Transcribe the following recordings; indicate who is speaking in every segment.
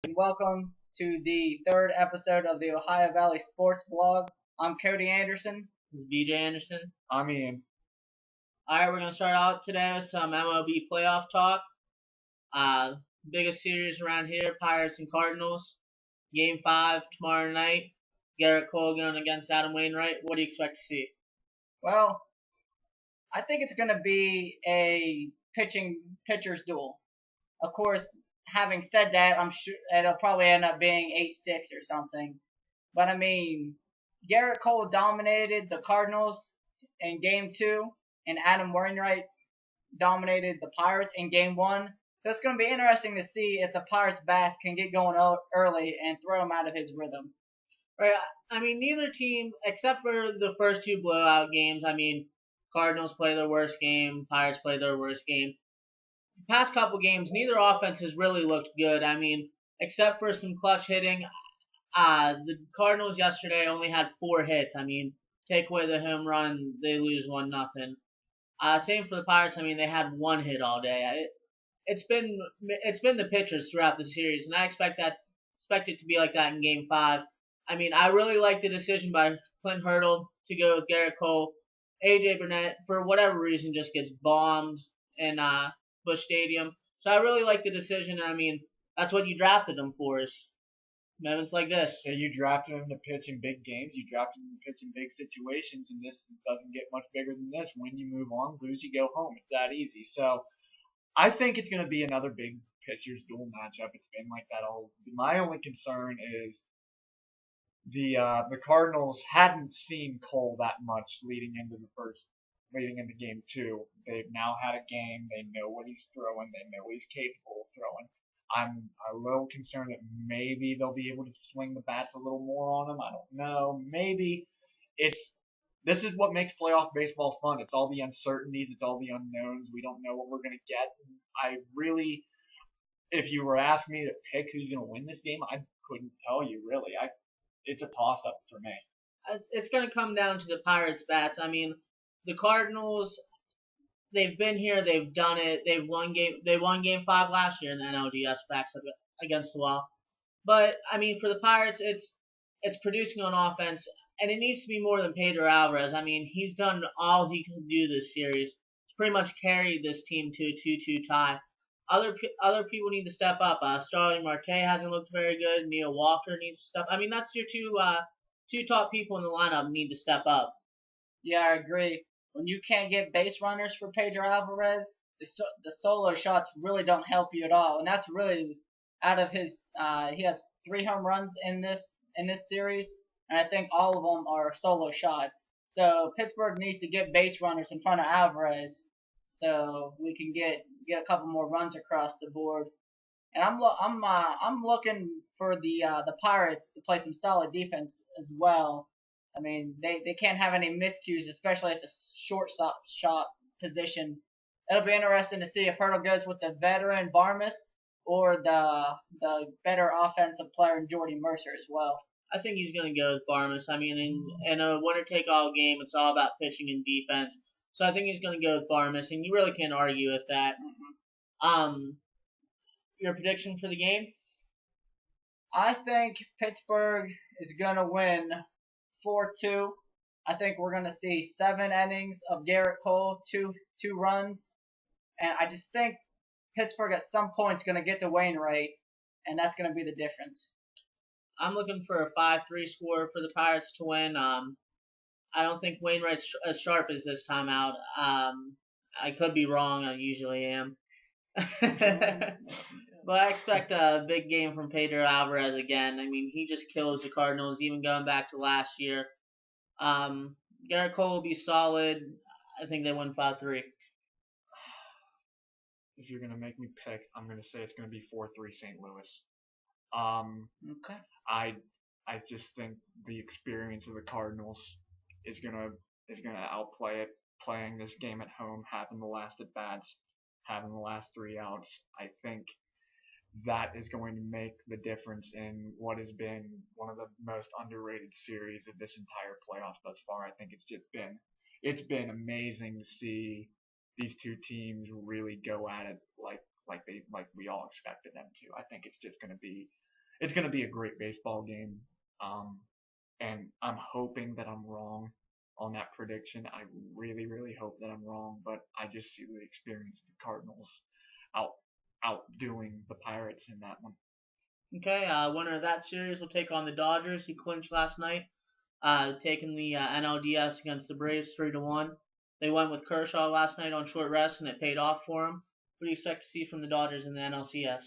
Speaker 1: and welcome to the third episode of the Ohio Valley Sports Blog. I'm Cody Anderson.
Speaker 2: This is BJ Anderson.
Speaker 3: I'm Ian.
Speaker 2: All right, we're gonna start out today with some MLB playoff talk. Uh, Biggest series around here: Pirates and Cardinals. Game 5 tomorrow night. Garrett Cole going against Adam Wainwright. What do you expect to see?
Speaker 1: Well, I think it's going to be a pitcher's duel. Of course, having said that, I'm sure it'll probably end up being 8-6 or something. But I mean, Garrett Cole dominated the Cardinals in Game 2, and Adam Wainwright dominated the Pirates in Game 1. So it's going to be interesting to see if the Pirates' bats can get going early and throw him out of his rhythm.
Speaker 2: Right. I mean, neither team, except for the first two blowout games. I mean, Cardinals play their worst game. Pirates play their worst game. The past couple games, neither offense has really looked good. I mean, except for some clutch hitting. The Cardinals yesterday only had 4 hits. I mean, take away the home run, they lose 1-0. Same for the Pirates. I mean, they had 1 hit all day. It's been the pitchers throughout the series, and I expect it to be like that in Game 5. I mean, I really like the decision by Clint Hurdle to go with Garrett Cole. AJ Burnett, for whatever reason, just gets bombed in Busch Stadium. So I really like the decision. I mean, that's what you drafted him for, is moments like this.
Speaker 3: Yeah, you drafted him to pitch in big games. You drafted him to pitch in big situations, and this doesn't get much bigger than this. Win, you move on. Lose, you go home. It's that easy. So I think it's going to be another big pitchers duel matchup. It's been like that all. My only concern is the Cardinals hadn't seen Cole that much leading into game 2. They've now had a game. They know what he's throwing. They know what he's capable of throwing. I'm a little concerned that maybe they'll be able to swing the bats a little more on him. I don't know. Maybe it's this is what makes playoff baseball fun. It's all the uncertainties. It's all the unknowns. We don't know what we're gonna get. I really, if you were asking me to pick who's gonna win this game, I couldn't tell you really. It's a toss up for me.
Speaker 2: It's going to come down to the Pirates' bats. I mean, the Cardinals, they've been here, they've done it. They won Game 5 last year in the NLDS backs up against the wall. But I mean, for the Pirates, it's producing on offense, and it needs to be more than Pedro Alvarez. I mean, he's done all he can do this series. He's pretty much carried this team to a 2-2 tie. Other people need to step up. Starling Marte hasn't looked very good. Neil Walker needs to step. I mean, that's your two top people in the lineup need to step up.
Speaker 1: Yeah, I agree. When you can't get base runners for Pedro Alvarez, the solo shots really don't help you at all. And that's really out of his. He has 3 home runs in this series, and I think all of them are solo shots. So Pittsburgh needs to get base runners in front of Alvarez, so we can get a couple more runs across the board. And I'm looking for the Pirates to play some solid defense as well. I mean, they can't have any miscues, especially at the short position. It'll be interesting to see if Hurdle goes with the veteran Barmes or the better offensive player in Jordy Mercer as well.
Speaker 2: I think he's going to go with Barmes. I mean, in a winner-take-all game, it's all about pitching and defense. So I think he's going to go with Barmes, and you really can't argue with that. Your prediction for the game?
Speaker 1: I think Pittsburgh is going to win 4-2. I think we're going to see 7 innings of Garrett Cole, two runs, and I just think Pittsburgh at some point is going to get to Wainwright, and that's going to be the difference.
Speaker 2: I'm looking for a 5-3 score for the Pirates to win. I don't think Wainwright's as sharp as this time out. I could be wrong. I usually am. But I expect a big game from Pedro Alvarez again. I mean, he just kills the Cardinals, even going back to last year. Garrett Cole will be solid. I think they win 5-3.
Speaker 3: If you're gonna make me pick, I'm gonna say it's gonna be 4-3 St. Louis.
Speaker 1: Okay.
Speaker 3: I just think the experience of the Cardinals is gonna outplay it. Playing this game at home, having the last at bats, having the last 3 outs. I think that is going to make the difference in what has been one of the most underrated series of this entire playoffs thus far. I think it's been amazing to see these two teams really go at it like we all expected them to. I think it's just going to be it's going to be a great baseball game. And I'm hoping that I'm wrong on that prediction. I really, really hope that I'm wrong, but I just see the experience of the Cardinals out outdoing the Pirates in that one.
Speaker 2: Okay, winner of that series will take on the Dodgers, who clinched last night, taking the NLDS against the Braves 3-1. They went with Kershaw last night on short rest, and it paid off for him. What do you expect to see from the Dodgers in the NLCS?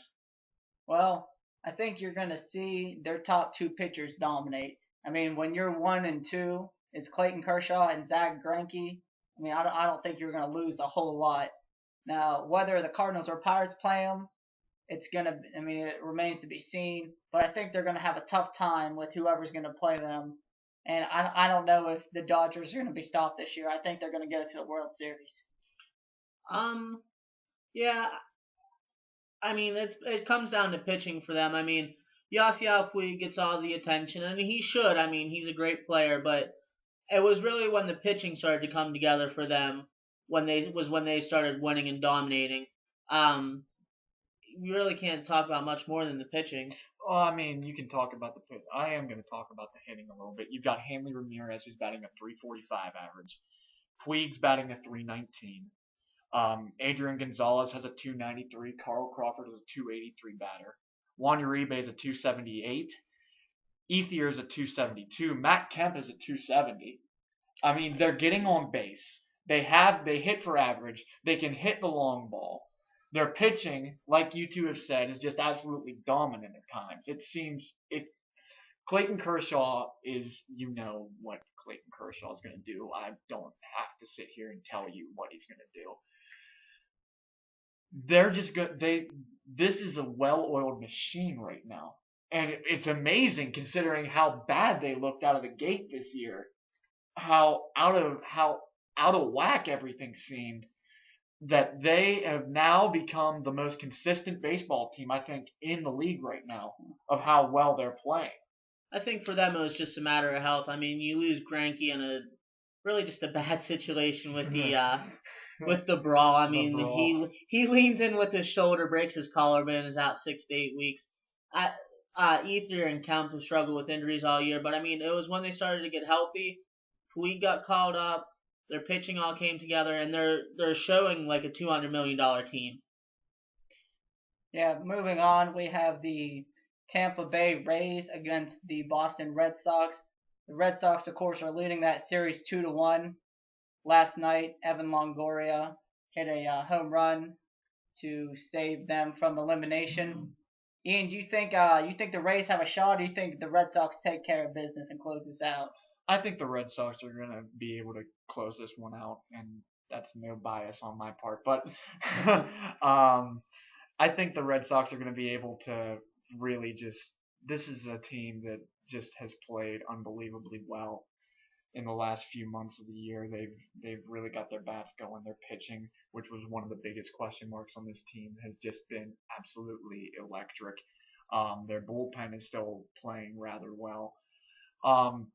Speaker 1: Well, I think you're going to see their top two pitchers dominate. I mean, when you're 1-2, it's Clayton Kershaw and Zach Greinke. I mean, I don't think you're going to lose a whole lot. Now, whether the Cardinals or Pirates play them, it remains to be seen. But I think they're going to have a tough time with whoever's going to play them. And I don't know if the Dodgers are going to be stopped this year. I think they're going to go to the World Series.
Speaker 2: Yeah, I mean, it comes down to pitching for them. I mean, Yasiel Puig gets all the attention, and he should. I mean, he's a great player, but it was really when the pitching started to come together for them when they started winning and dominating. You really can't talk about much more than the pitching.
Speaker 3: Well, I mean, you can talk about the pitch. I am going to talk about the hitting a little bit. You've got Hanley Ramirez, who's batting a .345 average. Puig's batting a .319. Adrian Gonzalez has a .293. Carl Crawford is a .283 batter. Juan Uribe is a .278. Ethier is a .272. Matt Kemp is a .270. I mean, they're getting on base. They hit for average. They can hit the long ball. Their pitching, like you two have said, is just absolutely dominant at times. Clayton Kershaw is, you know what Clayton Kershaw is going to do. I don't have to sit here and tell you what he's going to do. They're just good. This is a well-oiled machine right now, and it's amazing considering how bad they looked out of the gate this year. How out of whack everything seemed. That they have now become the most consistent baseball team, I think, in the league right now, of how well they're playing.
Speaker 2: I think for them it was just a matter of health. I mean, you lose Greinke in a really just a bad situation with the with the brawl. I mean, he leans in with his shoulder, breaks his collarbone, is out 6 to 8 weeks. Ethier and Kemp have struggled with injuries all year, but I mean, it was when they started to get healthy. Puig got called up. Their pitching all came together, and they're showing like a $200 million team.
Speaker 1: Yeah, moving on, we have the Tampa Bay Rays against the Boston Red Sox. The Red Sox, of course, are leading that series 2-1. Last night, Evan Longoria hit a home run to save them from elimination. Ian, do you think the Rays have a shot, or do you think the Red Sox take care of business and close this out?
Speaker 3: I think the Red Sox are going to be able to close this one out, and that's no bias on my part. But I think the Red Sox are going to be able to really just – this is a team that just has played unbelievably well in the last few months of the year. They've really got their bats going. Their pitching, which was one of the biggest question marks on this team, has just been absolutely electric. Their bullpen is still playing rather well.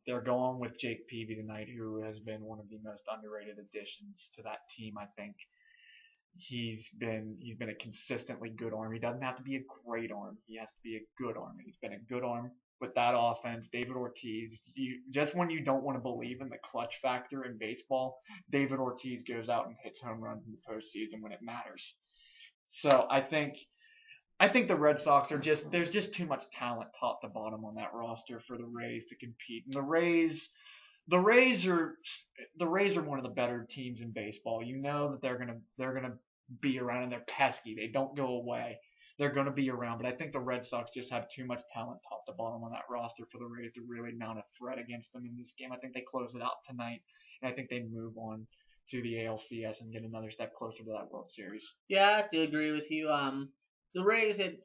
Speaker 3: They're going with Jake Peavy tonight, who has been one of the most underrated additions to that team. I think he's been a consistently good arm. He doesn't have to be a great arm. He has to be a good arm. And he's been a good arm with that offense. David Ortiz, just when you don't want to believe in the clutch factor in baseball, David Ortiz goes out and hits home runs in the postseason when it matters. So I think the Red Sox are there's just too much talent top to bottom on that roster for the Rays to compete. And the Rays are one of the better teams in baseball. You know that they're gonna be around, and they're pesky. They don't go away. They're gonna be around. But I think the Red Sox just have too much talent top to bottom on that roster for the Rays to really mount a threat against them in this game. I think they close it out tonight, and I think they move on to the ALCS and get another step closer to that World Series.
Speaker 2: Yeah, I have to agree with you. The Rays, it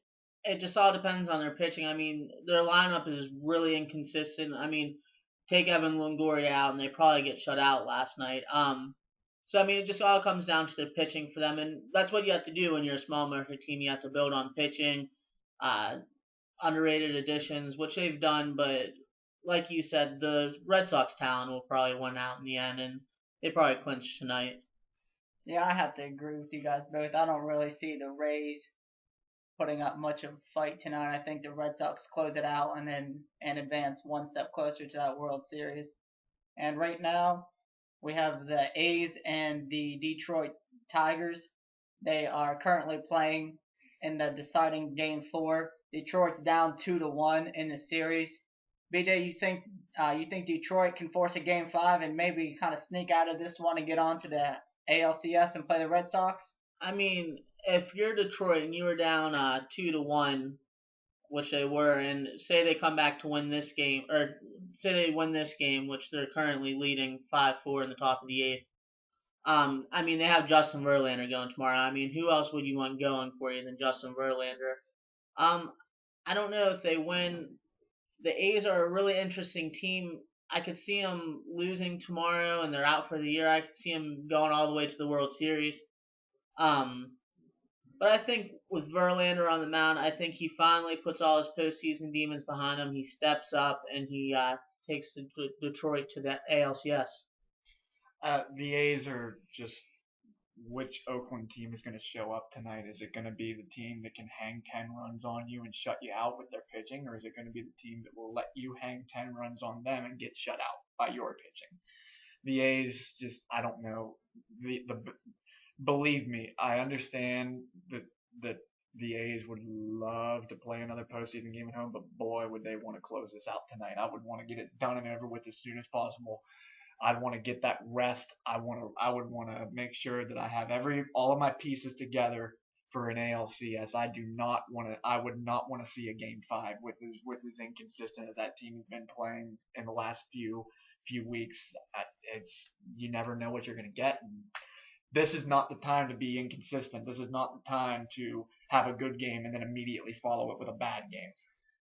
Speaker 2: just all depends on their pitching. I mean, their lineup is really inconsistent. I mean, take Evan Longoria out, and they probably get shut out last night. So, I mean, it just all comes down to their pitching for them, and that's what you have to do when you're a small market team. You have to build on pitching, underrated additions, which they've done, but like you said, the Red Sox talent will probably win out in the end, and they probably clinch tonight.
Speaker 1: Yeah, I have to agree with you guys both. I don't really see the Rays putting up much of a fight tonight. I think the Red Sox close it out and advance one step closer to that World Series. And right now, we have the A's and the Detroit Tigers. They are currently playing in the deciding Game 4. Detroit's down 2-1 in the series. BJ, you think Detroit can force a Game 5 and maybe kind of sneak out of this one and get on to the ALCS and play the Red Sox?
Speaker 2: I mean, if you're Detroit and you were down 2-1, which they were, and say they come back to win this game, or say they win this game, which they're currently leading 5-4 in the top of the eighth. I mean, they have Justin Verlander going tomorrow. I mean, who else would you want going for you than Justin Verlander? I don't know if they win. The A's are a really interesting team. I could see them losing tomorrow, and they're out for the year. I could see them going all the way to the World Series. But I think with Verlander on the mound, I think he finally puts all his postseason demons behind him. He steps up and he takes Detroit to the ALCS.
Speaker 3: The A's are just which Oakland team is going to show up tonight. Is it going to be the team that can hang 10 runs on you and shut you out with their pitching, or is it going to be the team that will let you hang 10 runs on them and get shut out by your pitching? The A's just, I don't know. Believe me, I understand that the A's would love to play another postseason game at home, but boy, would they want to close this out tonight. I would want to get it done and over with as soon as possible. I'd want to get that rest. I would want to make sure that I have all of my pieces together for an ALCS. I would not want to see a Game 5 with as inconsistent as that team has been playing in the last few weeks. You never know what you're going to get. And this is not the time to be inconsistent. This is not the time to have a good game and then immediately follow it with a bad game.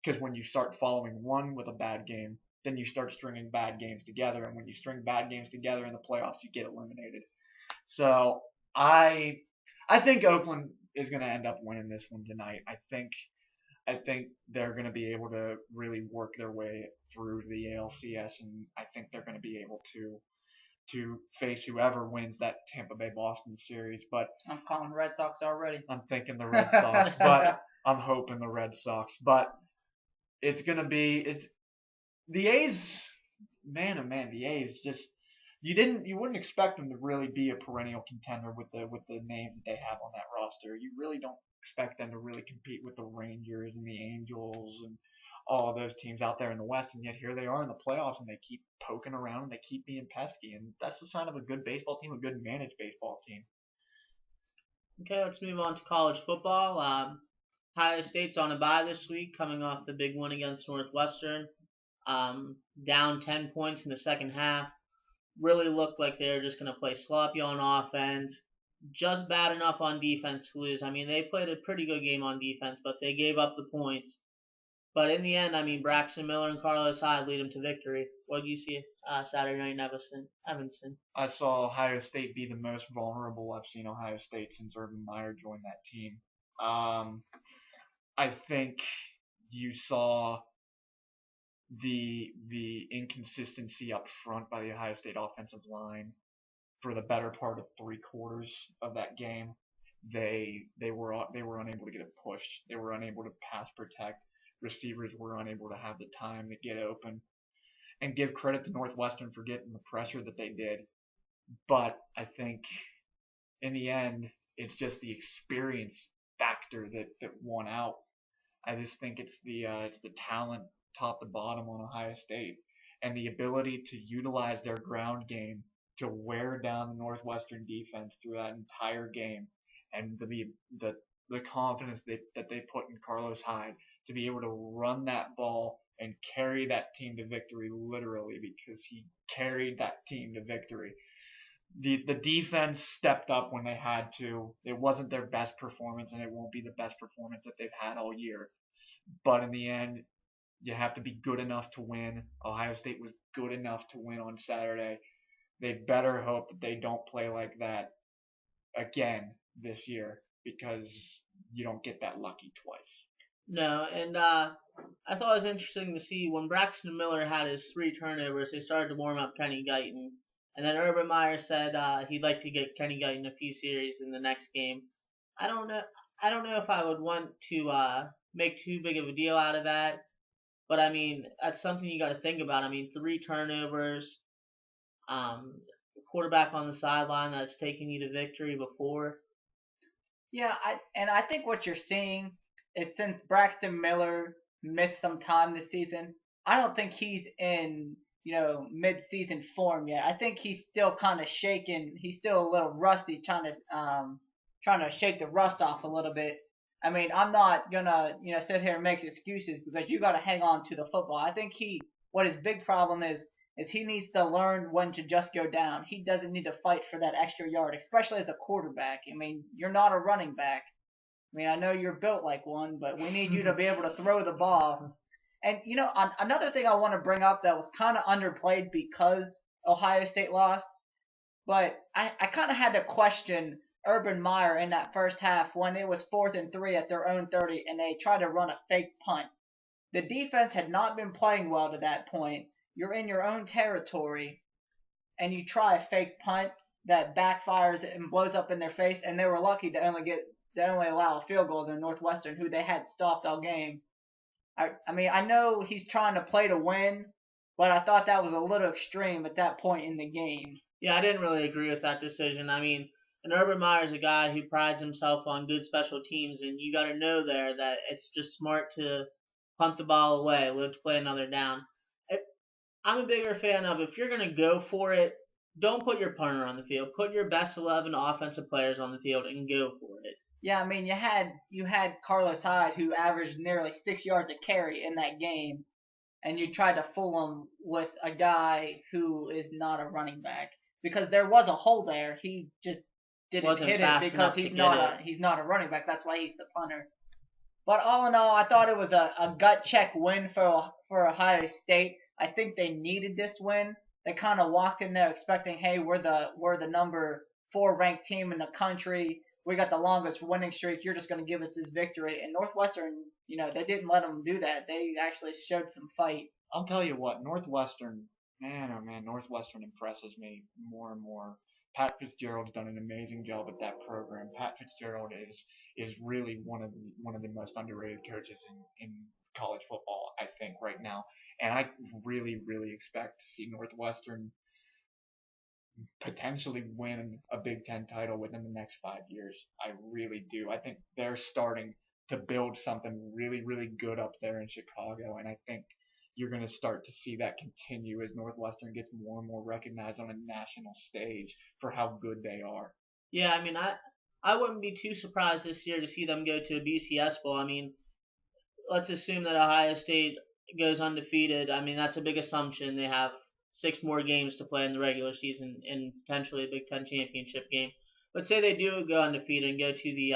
Speaker 3: Because when you start following one with a bad game, then you start stringing bad games together. And when you string bad games together in the playoffs, you get eliminated. So I think Oakland is going to end up winning this one tonight. I think they're going to be able to really work their way through the ALCS, and I think they're going to be able to face whoever wins that Tampa Bay Boston series. But
Speaker 1: I'm calling Red Sox already.
Speaker 3: I'm thinking the Red Sox, but I'm hoping the Red Sox. But it's going to be the A's. Man, oh man, the A's just you wouldn't expect them to really be a perennial contender with the names that they have on that roster. You really don't expect them to really compete with the Rangers and the Angels and all of those teams out there in the West, and yet here they are in the playoffs, and they keep poking around and they keep being pesky, and that's the sign of a good baseball team, a good managed baseball team.
Speaker 2: Okay, let's move on to college football. Ohio State's on a bye this week, coming off the big win against Northwestern. Down 10 points in the second half. Really looked like they were just going to play sloppy on offense. Just bad enough on defense to lose. I mean, they played a pretty good game on defense, but they gave up the points. But in the end, I mean, Braxton Miller and Carlos Hyde lead them to victory. What do you see Saturday night in Evanston?
Speaker 3: I saw Ohio State be the most vulnerable I've seen Ohio State since Urban Meyer joined that team. I think you saw the inconsistency up front by the Ohio State offensive line for the better part of 3 quarters of that game. They were unable to get it pushed. They were unable to pass protect. Receivers were unable to have the time to get open. And give credit to Northwestern for getting the pressure that they did. But I think in the end, it's just the experience factor that won out. I just think it's the talent top to bottom on Ohio State and the ability to utilize their ground game to wear down the Northwestern defense through that entire game, and the confidence that they put in Carlos Hyde to be able to run that ball and carry that team to victory, literally, because he carried that team to victory. The defense stepped up when they had to. It wasn't their best performance, and it won't be the best performance that they've had all year. But in the end, you have to be good enough to win. Ohio State was good enough to win on Saturday. They better hope that they don't play like that again this year, because you don't get that lucky twice.
Speaker 2: No, and I thought it was interesting to see when Braxton Miller had his 3 turnovers, they started to warm up Kenny Guyton. And then Urban Meyer said he'd like to get Kenny Guyton a few series in the next game. I don't know. I don't know if I would want to make too big of a deal out of that, but I mean that's something you got to think about. I mean, 3 turnovers, quarterback on the sideline that's taken you to victory before.
Speaker 1: Yeah, I think what you're seeing is since Braxton Miller missed some time this season, I don't think he's in mid-season form yet. I think he's still kind of shaking. He's still a little rusty, trying to shake the rust off a little bit. I mean, I'm not gonna sit here and make excuses because you got to hang on to the football. I think what his big problem is he needs to learn when to just go down. He doesn't need to fight for that extra yard, especially as a quarterback. I mean, you're not a running back. I mean, I know you're built like one, but we need you to be able to throw the ball. And, another thing I want to bring up that was kind of underplayed because Ohio State lost, but I kind of had to question Urban Meyer in that first half when it was 4th and 3 at their own 30 and they tried to run a fake punt. The defense had not been playing well to that point. You're in your own territory, and you try a fake punt that backfires and blows up in their face, and they were lucky to only allow a field goal to Northwestern, who they had stopped all game. I mean, I know he's trying to play to win, but I thought that was a little extreme at that point in the game.
Speaker 2: Yeah, I didn't really agree with that decision. I mean, and Urban Meyer is a guy who prides himself on good special teams, and you got to know there that it's just smart to punt the ball away, live to play another down. I'm a bigger fan of if you're going to go for it, don't put your punter on the field. Put your best 11 offensive players on the field and go for it.
Speaker 1: Yeah, I mean, you had Carlos Hyde, who averaged nearly 6 yards a carry in that game, and you tried to fool him with a guy who is not a running back because there was a hole there. He just didn't hit it because he's not a running back. That's why he's the punter. But all in all, I thought it was a gut check win for Ohio State. I think they needed this win. They kind of walked in there expecting, hey, we're the number 4 ranked team in the country. We got the longest winning streak. You're just going to give us this victory. And Northwestern, they didn't let them do that. They actually showed some fight.
Speaker 3: I'll tell you what, Northwestern, man, oh man, Northwestern impresses me more and more. Pat Fitzgerald's done an amazing job at that program. Pat Fitzgerald is really one of the most underrated coaches in college football, I think, right now. And I really, really expect to see Northwestern potentially win a Big Ten title within the next 5 years. I really do. I think they're starting to build something really, really good up there in Chicago, and I think you're going to start to see that continue as Northwestern gets more and more recognized on a national stage for how good they are.
Speaker 2: Yeah, I mean, I wouldn't be too surprised this year to see them go to a BCS Bowl. I mean, let's assume that Ohio State goes undefeated. I mean, that's a big assumption. They have 6 more games to play in the regular season and potentially a Big Ten championship game. But say they do go undefeated and go to the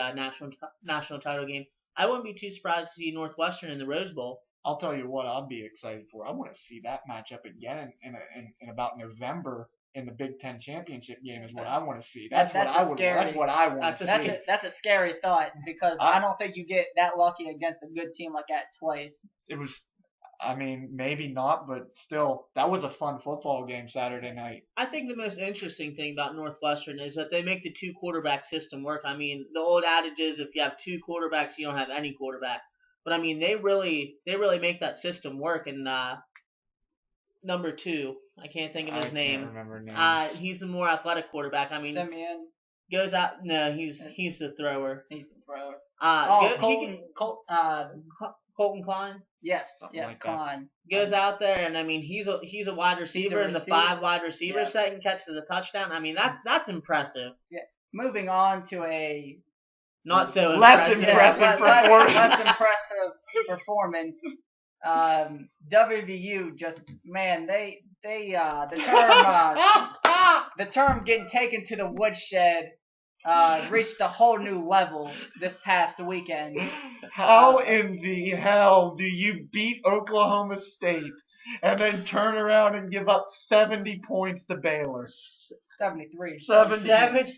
Speaker 2: national title game, I wouldn't be too surprised to see Northwestern in the Rose Bowl.
Speaker 3: I'll tell you what I'll be excited for. I want to see that matchup again in about November in the Big Ten championship game is what I want to see. That's what I want to see.
Speaker 1: That's a scary thought because I don't think you get that lucky against a good team like that twice.
Speaker 3: It was, I mean, maybe not, but still, that was a fun football game Saturday night.
Speaker 2: I think the most interesting thing about Northwestern is that they make the 2-quarterback system work. I mean, the old adage is if you have 2 quarterbacks, you don't have any quarterback. But I mean, they really make that system work. And number 2, I can't think of his name.
Speaker 3: I can't remember names.
Speaker 2: He's the more athletic quarterback. I mean,
Speaker 1: Simeon
Speaker 2: goes out. No, he's the thrower.
Speaker 1: He's the thrower.
Speaker 2: Colton Klein.
Speaker 1: Yes,
Speaker 3: like
Speaker 1: Klein
Speaker 2: goes out there, and I mean, he's a wide receiver in the 5 wide receiver set and catches a touchdown. I mean, that's impressive.
Speaker 1: Yeah. Moving on to a
Speaker 2: not so
Speaker 3: less
Speaker 2: impressive
Speaker 3: performance.
Speaker 1: Less impressive performance. WVU just the term getting taken to the woodshed reached a whole new level this past weekend.
Speaker 3: How in the hell do you beat Oklahoma State and then turn around and give up 70 points to Baylor?
Speaker 1: 73.
Speaker 2: 7.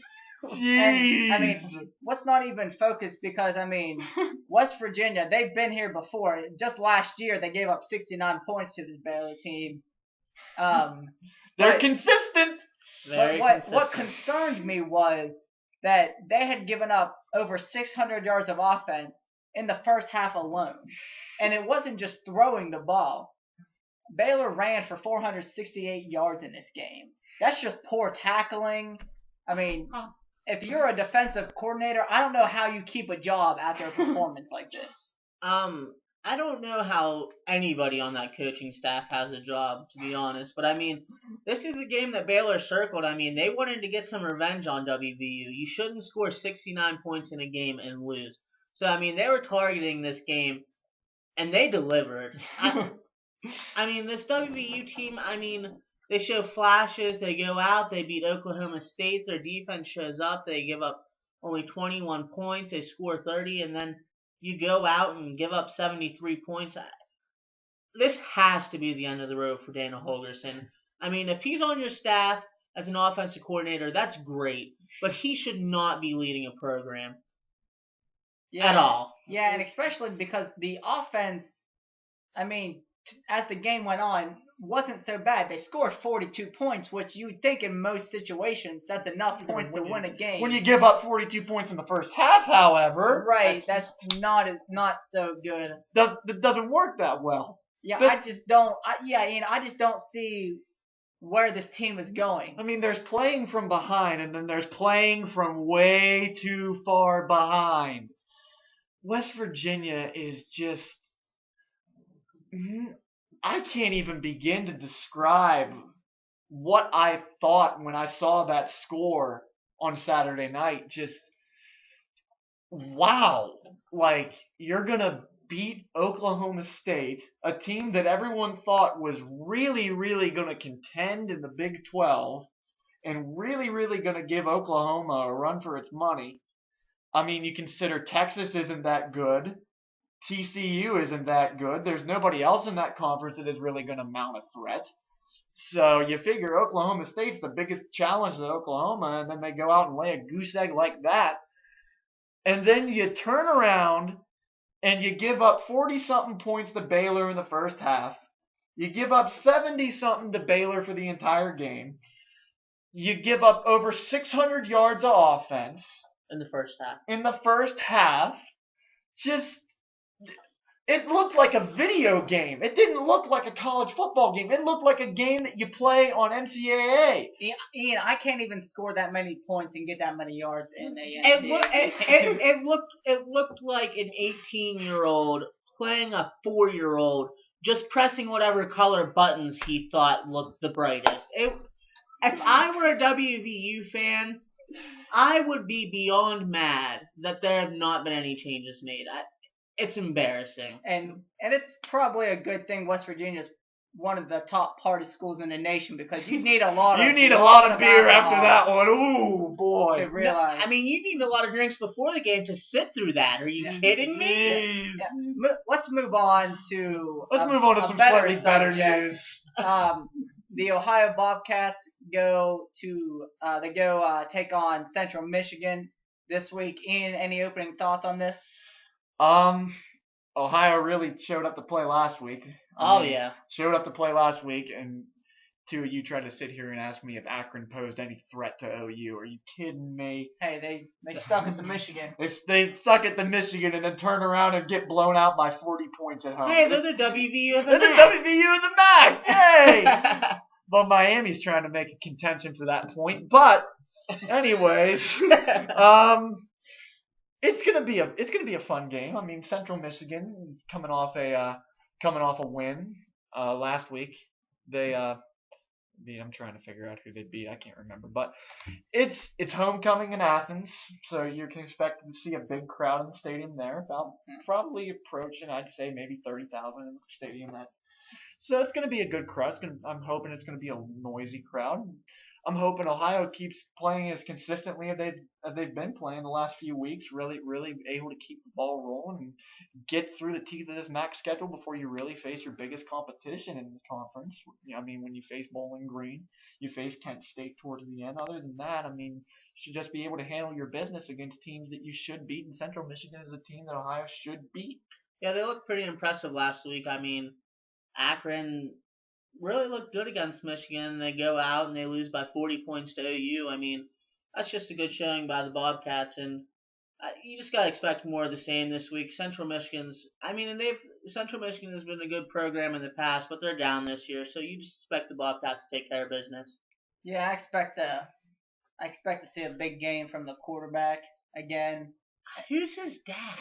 Speaker 3: Jeez.
Speaker 1: And, I mean, let's not even focus because, I mean, West Virginia, they've been here before. Just last year, they gave up 69 points to this Baylor team.
Speaker 3: They're consistent.
Speaker 1: What concerned me was that they had given up over 600 yards of offense in the first half alone. And it wasn't just throwing the ball. Baylor ran for 468 yards in this game. That's just poor tackling. I mean, if you're a defensive coordinator, I don't know how you keep a job after a performance like this.
Speaker 2: I don't know how anybody on that coaching staff has a job, to be honest. But, I mean, this is a game that Baylor circled. I mean, they wanted to get some revenge on WVU. You shouldn't score 69 points in a game and lose. So, I mean, they were targeting this game, and they delivered. I mean, this WVU team, I mean, they show flashes. They go out. They beat Oklahoma State. Their defense shows up. They give up only 21 points. They score 30, and then you go out and give up 73 points. This has to be the end of the road for Dana Holgorsen. I mean, if he's on your staff as an offensive coordinator, that's great. But he should not be leading a program at all.
Speaker 1: Yeah, and especially because the offense, I mean, as the game went on, wasn't so bad. They scored 42 points, which you would think in most situations that's enough points to win a game.
Speaker 3: When you give up 42 points in the first half, however,
Speaker 1: right, that's not so good.
Speaker 3: That doesn't work that well.
Speaker 1: Yeah, I just don't see where this team is going.
Speaker 3: I mean, there's playing from behind, and then there's playing from way too far behind. West Virginia is just... I can't even begin to describe what I thought when I saw that score on Saturday night. Just, wow. Like, you're going to beat Oklahoma State, a team that everyone thought was really, really going to contend in the Big 12 and really, really going to give Oklahoma a run for its money. I mean, you consider Texas isn't that good. TCU isn't that good. There's nobody else in that conference that is really going to mount a threat. So you figure Oklahoma State's the biggest challenge to Oklahoma, and then they go out and lay a goose egg like that. And then you turn around and you give up 40-something points to Baylor in the first half. You give up 70-something to Baylor for the entire game. You give up over 600 yards of offense.
Speaker 2: In the first half.
Speaker 3: In the first half. Just... It looked like a video game. It didn't look like a college football game. It looked like a game that you play on NCAA.
Speaker 1: Ian, I can't even score that many points and get that many yards in a
Speaker 2: NCAA. It looked like an 18-year-old playing a 4-year-old, just pressing whatever color buttons he thought looked the brightest. If I were a WVU fan, I would be beyond mad that there have not been any changes made. It's embarrassing.
Speaker 1: And it's probably a good thing West Virginia is one of the top party schools in the nation, because you need a lot of
Speaker 3: beer after that one. Ooh, boy.
Speaker 1: To realize.
Speaker 2: No, I mean, you need a lot of drinks before the game to sit through that. Are you kidding me?
Speaker 1: Yeah. Let's move on to
Speaker 3: some slightly better news.
Speaker 1: The Ohio Bobcats go take on Central Michigan this week. Ian, any opening thoughts on this?
Speaker 3: Ohio really showed up to play last week. Showed up to play last week, and two of you tried to sit here and ask me if Akron posed any threat to OU. Are you kidding me?
Speaker 1: Hey, they stuck at the Michigan.
Speaker 3: They stuck at the Michigan and then turn around and get blown out by 40 points at home.
Speaker 2: Hey, they're the WVU of the
Speaker 3: MAC.
Speaker 2: They're
Speaker 3: the WVU of the MAC. Hey! But Miami's trying to make a contention for that point. But anyways, It's gonna be a fun game. I mean, Central Michigan is coming off a win last week. I'm trying to figure out who they beat. I can't remember, but it's homecoming in Athens, so you can expect to see a big crowd in the stadium there. About probably approaching, I'd say maybe 30,000 in the stadium. So it's gonna be a good crowd. I'm hoping it's gonna be a noisy crowd. I'm hoping Ohio keeps playing as consistently as they've been playing the last few weeks, really, really able to keep the ball rolling and get through the teeth of this MAC schedule before you really face your biggest competition in this conference. I mean, when you face Bowling Green, you face Kent State towards the end. Other than that, I mean, you should just be able to handle your business against teams that you should beat, and Central Michigan is a team that Ohio should beat.
Speaker 2: Yeah, they looked pretty impressive last week. I mean, Akron really looked good against Michigan. They go out and they lose by 40 points to OU. I mean, that's just a good showing by the Bobcats, and you just gotta expect more of the same this week. Central Michigan has been a good program in the past, but they're down this year, so you just expect the Bobcats to take care of business.
Speaker 1: Yeah, I expect to see a big game from the quarterback again.
Speaker 2: Who's his dad?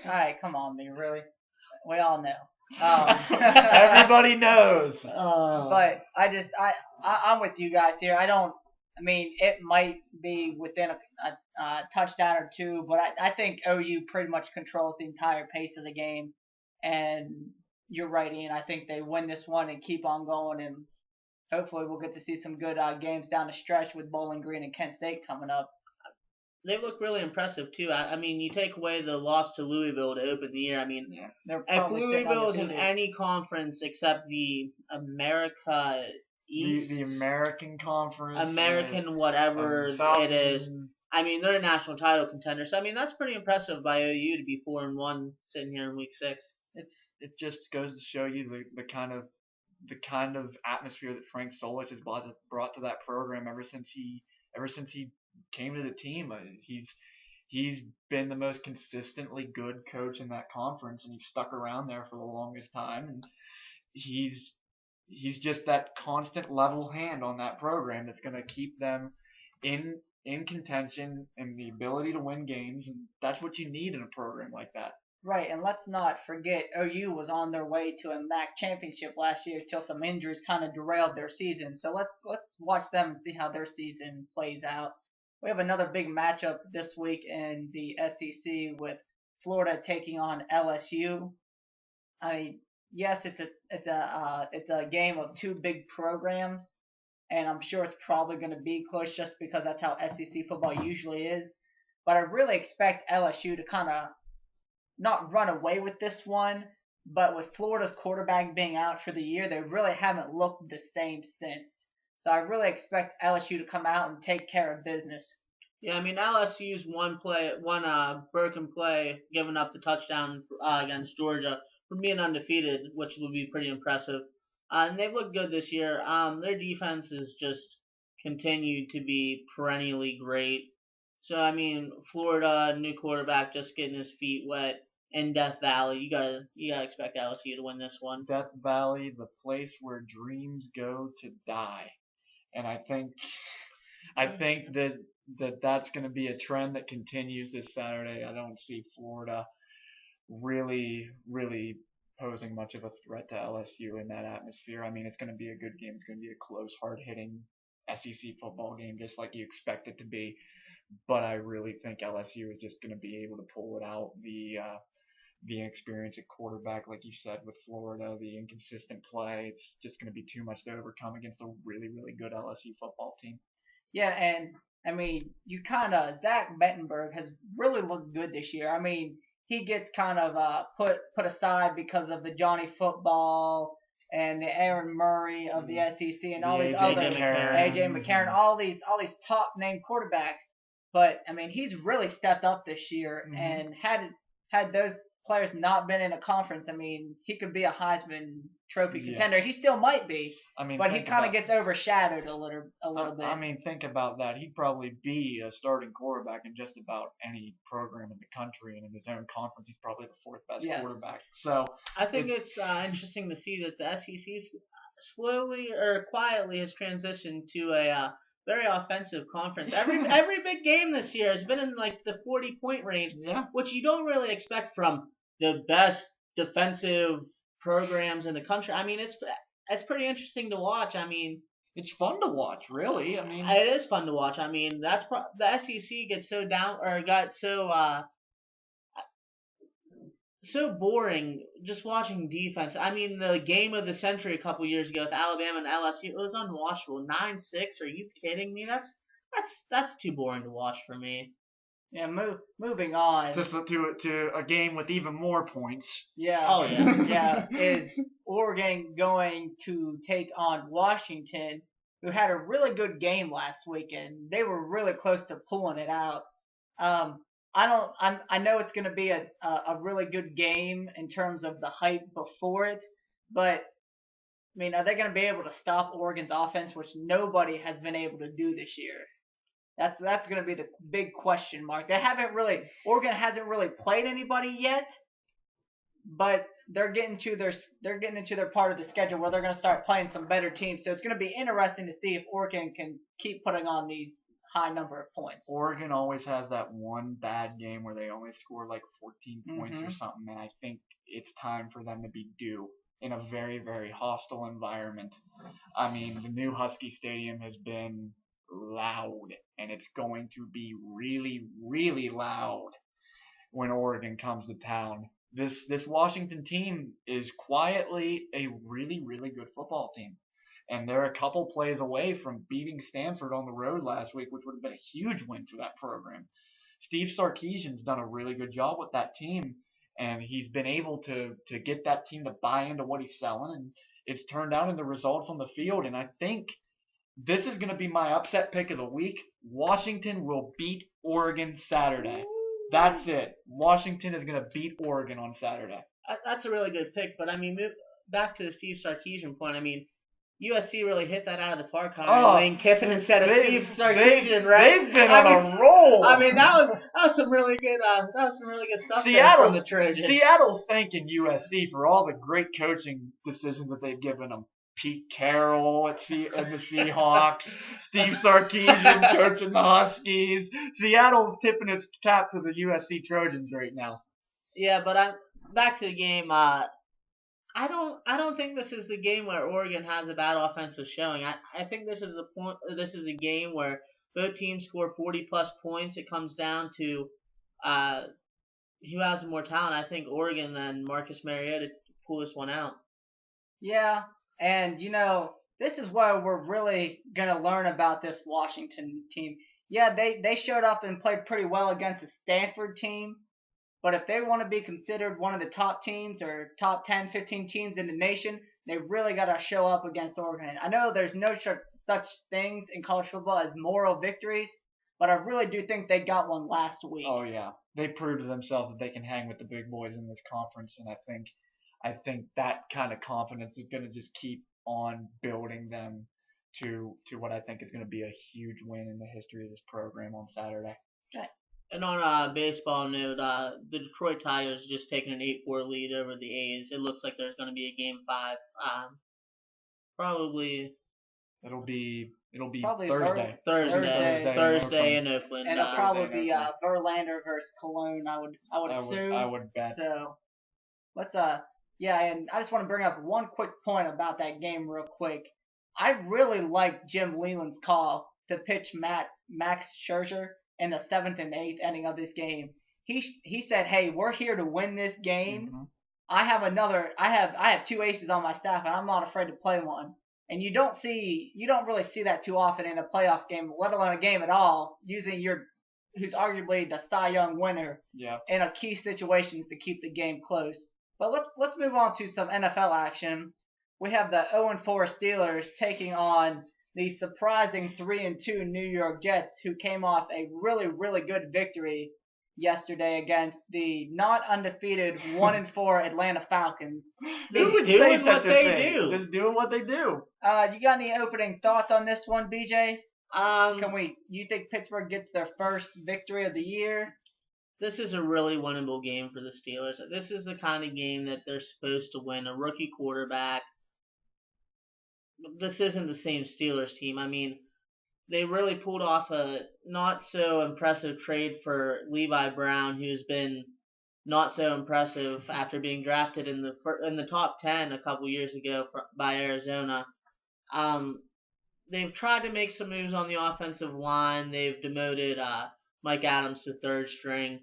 Speaker 1: All right, come on, me, really. We all know.
Speaker 3: Everybody knows.
Speaker 1: But I'm with you guys here. I mean, it might be within a touchdown or two, but I think OU pretty much controls the entire pace of the game. And you're right, Ian. I think they win this one and keep on going, and hopefully we'll get to see some good games down the stretch with Bowling Green and Kent State coming up.
Speaker 2: They look really impressive too. I mean, you take away the loss to Louisville to open the year. I mean,
Speaker 1: They're
Speaker 2: if
Speaker 1: probably sitting
Speaker 2: Louisville is in
Speaker 1: undefeated.
Speaker 2: any conference except the America East,
Speaker 3: The American Conference.
Speaker 2: American whatever
Speaker 3: South-
Speaker 2: it is, I mean, they're a national title contender. So I mean, that's pretty impressive by OU to be 4-1 sitting here in week 6.
Speaker 3: It just goes to show you the kind of atmosphere that Frank Solich has brought to that program ever since he came to the team. He's been the most consistently good coach in that conference, and he's stuck around there for the longest time. And he's just that constant level hand on that program that's going to keep them in contention and the ability to win games, and that's what you need in a program like that.
Speaker 1: Right, and let's not forget OU was on their way to a MAC championship last year till some injuries kind of derailed their season. So let's watch them and see how their season plays out. We have another big matchup this week in the SEC with Florida taking on LSU. I mean, yes, it's a game of two big programs, and I'm sure it's probably going to be close just because that's how SEC football usually is. But I really expect LSU to kind of not run away with this one, but with Florida's quarterback being out for the year, they really haven't looked the same since. So I really expect LSU to come out and take care of business.
Speaker 2: Yeah, I mean, LSU's one broken play, giving up the touchdown against Georgia from being undefeated, which would be pretty impressive. And they've looked good this year. Their defense has just continued to be perennially great. So I mean, Florida, new quarterback, just getting his feet wet in Death Valley. You gotta expect LSU to win this one.
Speaker 3: Death Valley, the place where dreams go to die, and I think that's going to be a trend that continues this Saturday. I don't see Florida really posing much of a threat to LSU in that atmosphere. I mean, it's going to be a good game. It's going to be a close, hard-hitting SEC football game, just like you expect it to be. But I really think LSU is just going to be able to pull it out. The inexperience at quarterback, like you said, with Florida, the inconsistent play, it's just going to be too much to overcome against a really good LSU football team.
Speaker 1: Yeah, and I mean, Zach Mettenberg has really looked good this year. I mean, he gets kind of put aside because of the Johnny Football and the Aaron Murray of the SEC and all these other AJ McCarron, all these top name quarterbacks. But I mean, he's really stepped up this year, and had those players not been in a conference, I mean, he could be a Heisman Trophy contender. He still might be.
Speaker 3: I mean,
Speaker 1: but he kind of gets overshadowed a little bit.
Speaker 3: I mean, think about that. He'd probably be a starting quarterback in just about any program in the country, and in his own conference, he's probably the fourth best quarterback. So
Speaker 2: I think it's interesting to see that the SEC slowly or quietly has transitioned to a very offensive conference. Every big game this year has been in like the 40-point range, which you don't really expect from the best defensive programs in the country. I mean, it's pretty interesting to watch. I mean,
Speaker 3: it's fun to watch, really. I mean,
Speaker 2: it is fun to watch. I mean, the SEC gets so got so boring just watching defense. I mean, the game of the century a couple years ago with Alabama and LSU, it was unwatchable. 9-6. Are you kidding me? That's too boring to watch for me.
Speaker 1: Yeah, moving on.
Speaker 3: To a game with even more points.
Speaker 1: Yeah.
Speaker 2: Oh, yeah.
Speaker 1: Yeah. Is Oregon going to take on Washington, who had a really good game last weekend? They were really close to pulling it out. I know it's going to be a really good game in terms of the hype before it, but I mean, are they going to be able to stop Oregon's offense, which nobody has been able to do this year? That's going to be the big question mark. Oregon hasn't really played anybody yet, but they're getting into their part of the schedule where they're going to start playing some better teams. So it's going to be interesting to see if Oregon can keep putting on these high number of points.
Speaker 3: Oregon always has that one bad game where they only score like 14 points or something, and I think it's time for them to be due in a very, very hostile environment. I mean, the new Husky Stadium has been loud, and it's going to be really, really loud when Oregon comes to town. This Washington team is quietly a really, really good football team. And they're a couple plays away from beating Stanford on the road last week, which would have been a huge win for that program. Steve Sarkisian's done a really good job with that team, and he's been able to get that team to buy into what he's selling, and it's turned out in the results on the field. And I think this is going to be my upset pick of the week. Washington will beat Oregon Saturday. That's it. Washington is going to beat Oregon on Saturday.
Speaker 2: That's a really good pick, but I mean, back to the Steve Sarkisian point. I mean, USC really hit that out of the park, Lane Kiffin instead of Steve Sarkisian, right?
Speaker 3: They've been on a roll.
Speaker 2: I mean, that was some really good stuff from the Trojans.
Speaker 3: Seattle's thanking USC for all the great coaching decisions that they've given them. Pete Carroll at the Seahawks, Steve Sarkisian coaching the Huskies. Seattle's tipping its cap to the USC Trojans right now.
Speaker 2: Yeah, but back to the game. I don't think this is the game where Oregon has a bad offensive showing. I think this is a game where both teams score 40 plus points. It comes down to who has more talent. I think Oregon and Marcus Mariota pull this one out.
Speaker 1: Yeah, and this is where we're really gonna learn about this Washington team. Yeah, they showed up and played pretty well against a Stanford team. But if they want to be considered one of the top teams or top 10, 15 teams in the nation, they really got to show up against Oregon. I know there's no such things in college football as moral victories, but I really do think they got one last week.
Speaker 3: Oh, yeah. They proved to themselves that they can hang with the big boys in this conference, and I think that kind of confidence is going to just keep on building them to what I think is going to be a huge win in the history of this program on Saturday.
Speaker 2: Okay. And on a baseball note, the Detroit Tigers just taking an 8-4 lead over the A's. It looks like there's going to be a Game 5. Probably.
Speaker 3: It'll be
Speaker 1: probably
Speaker 3: Thursday.
Speaker 2: Thursday in Oakland.
Speaker 1: And it'll probably be Verlander versus Cologne. I would assume.
Speaker 3: I would bet.
Speaker 1: So let's and I just want to bring up one quick point about that game real quick. I really like Jim Leyland's call to pitch Max Scherzer in the 7th and 8th inning of this game. He said, "Hey, we're here to win this game. Mm-hmm. I have 2 aces on my staff, and I'm not afraid to play one." And you don't really see that too often in a playoff game, let alone a game at all, using who's arguably the Cy Young winner in a key situations to keep the game close. But let's move on to some NFL action. We have the 0-4 Steelers taking on the surprising 3-2 New York Jets, who came off a really, really good victory yesterday against the not undefeated 1-4 Atlanta Falcons.
Speaker 2: Just doing what they do.
Speaker 3: Just doing what they do.
Speaker 1: You got any opening thoughts on this one, BJ? You think Pittsburgh gets their first victory of the year?
Speaker 2: This is a really winnable game for the Steelers. This is the kind of game that they're supposed to win. A rookie quarterback. This isn't the same Steelers team. I mean, they really pulled off a not so impressive trade for Levi Brown, who's been not so impressive after being drafted in the top 10 a couple years ago by Arizona. They've tried to make some moves on the offensive line. They've demoted Mike Adams to third string,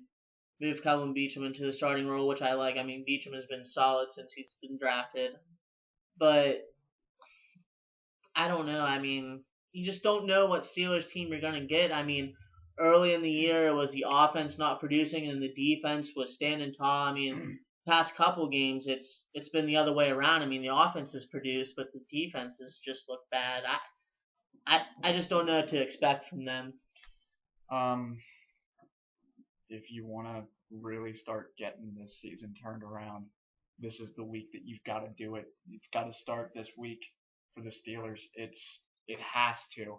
Speaker 2: moved Kelvin Beachum into the starting role, which I like. I mean, Beachum has been solid since he's been drafted, but I don't know. I mean, you just don't know what Steelers team you're going to get. I mean, early in the year, it was the offense not producing and the defense was standing tall. I mean, past couple games, it's been the other way around. I mean, the offense has produced, but the defenses just look bad. I just don't know what to expect from them.
Speaker 3: If you want to really start getting this season turned around, this is the week that you've got to do it. It's got to start this week for the Steelers. It has to.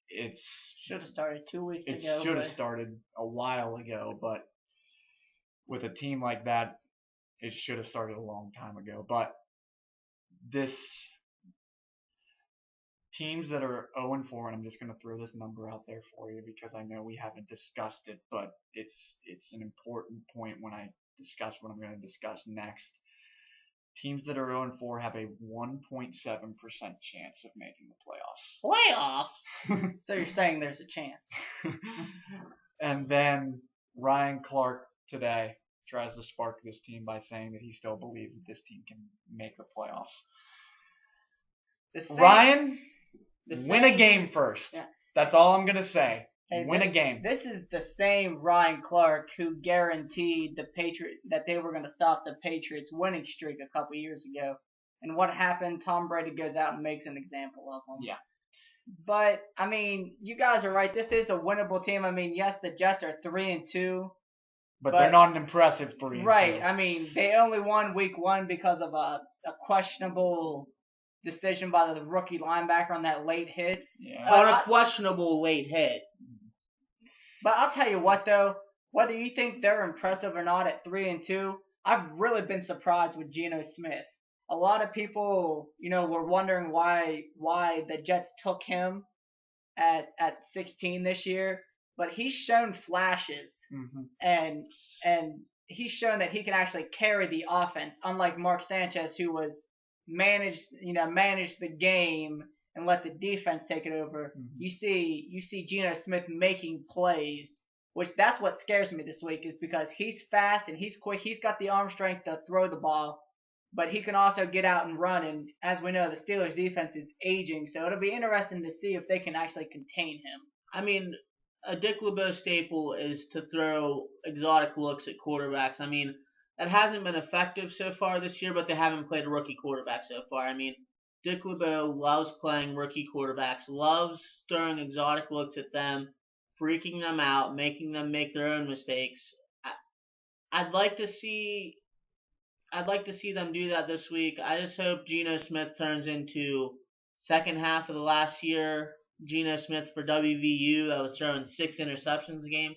Speaker 3: it's
Speaker 1: Should have started 2 weeks
Speaker 3: it
Speaker 1: ago.
Speaker 3: should have
Speaker 1: but-
Speaker 3: started a while ago, but with a team like that, it should have started a long time ago. But this teams that are 0-4, and I'm just going to throw this number out there for you because I know we haven't discussed it, but it's an important point when I discuss what I'm going to discuss next. Teams that are 0-4 have a 1.7% chance of making the
Speaker 2: Playoffs?
Speaker 1: So you're saying there's a chance.
Speaker 3: And then Ryan Clark today tries to spark this team by saying that he still believes that this team can make the playoffs.
Speaker 1: The same-
Speaker 3: Ryan,
Speaker 1: the
Speaker 3: win a
Speaker 1: same-
Speaker 3: game first.
Speaker 1: Yeah.
Speaker 3: That's all I'm going to say.
Speaker 1: Hey,
Speaker 3: Win a game.
Speaker 1: This is the same Ryan Clark who guaranteed that they were going to stop the Patriots' winning streak a couple years ago. And what happened? Tom Brady goes out and makes an example of them.
Speaker 3: Yeah.
Speaker 1: But I mean, you guys are right. This is a winnable team. I mean, yes, the Jets are 3-2.
Speaker 3: But they're not an impressive 3-2.
Speaker 1: Right. I mean, they only won week 1 because of a questionable decision by the rookie linebacker on that late hit.
Speaker 3: Yeah.
Speaker 2: On a questionable late hit.
Speaker 1: But I'll tell you what, though, whether you think they're impressive or not at 3-2, I've really been surprised with Geno Smith. A lot of people, were wondering why the Jets took him at 16 this year, but he's shown flashes,
Speaker 3: Mhm.
Speaker 1: and he's shown that he can actually carry the offense, unlike Mark Sanchez, who was managed the game and let the defense take it over.
Speaker 3: Mhm.
Speaker 1: You see Geno Smith making plays, which that's what scares me this week, is because he's fast and he's quick. He's got the arm strength to throw the ball, but he can also get out and run. And as we know, the Steelers' defense is aging, so it'll be interesting to see if they can actually contain him.
Speaker 2: I mean, a Dick LeBeau staple is to throw exotic looks at quarterbacks. I mean, that hasn't been effective so far this year, but they haven't played a rookie quarterback so far. I mean, Dick LeBeau loves playing rookie quarterbacks, loves throwing exotic looks at them, freaking them out, making them make their own mistakes. I'd like to see them do that this week. I just hope Geno Smith turns into second half of the last year Geno Smith for WVU that was throwing 6 interceptions a game.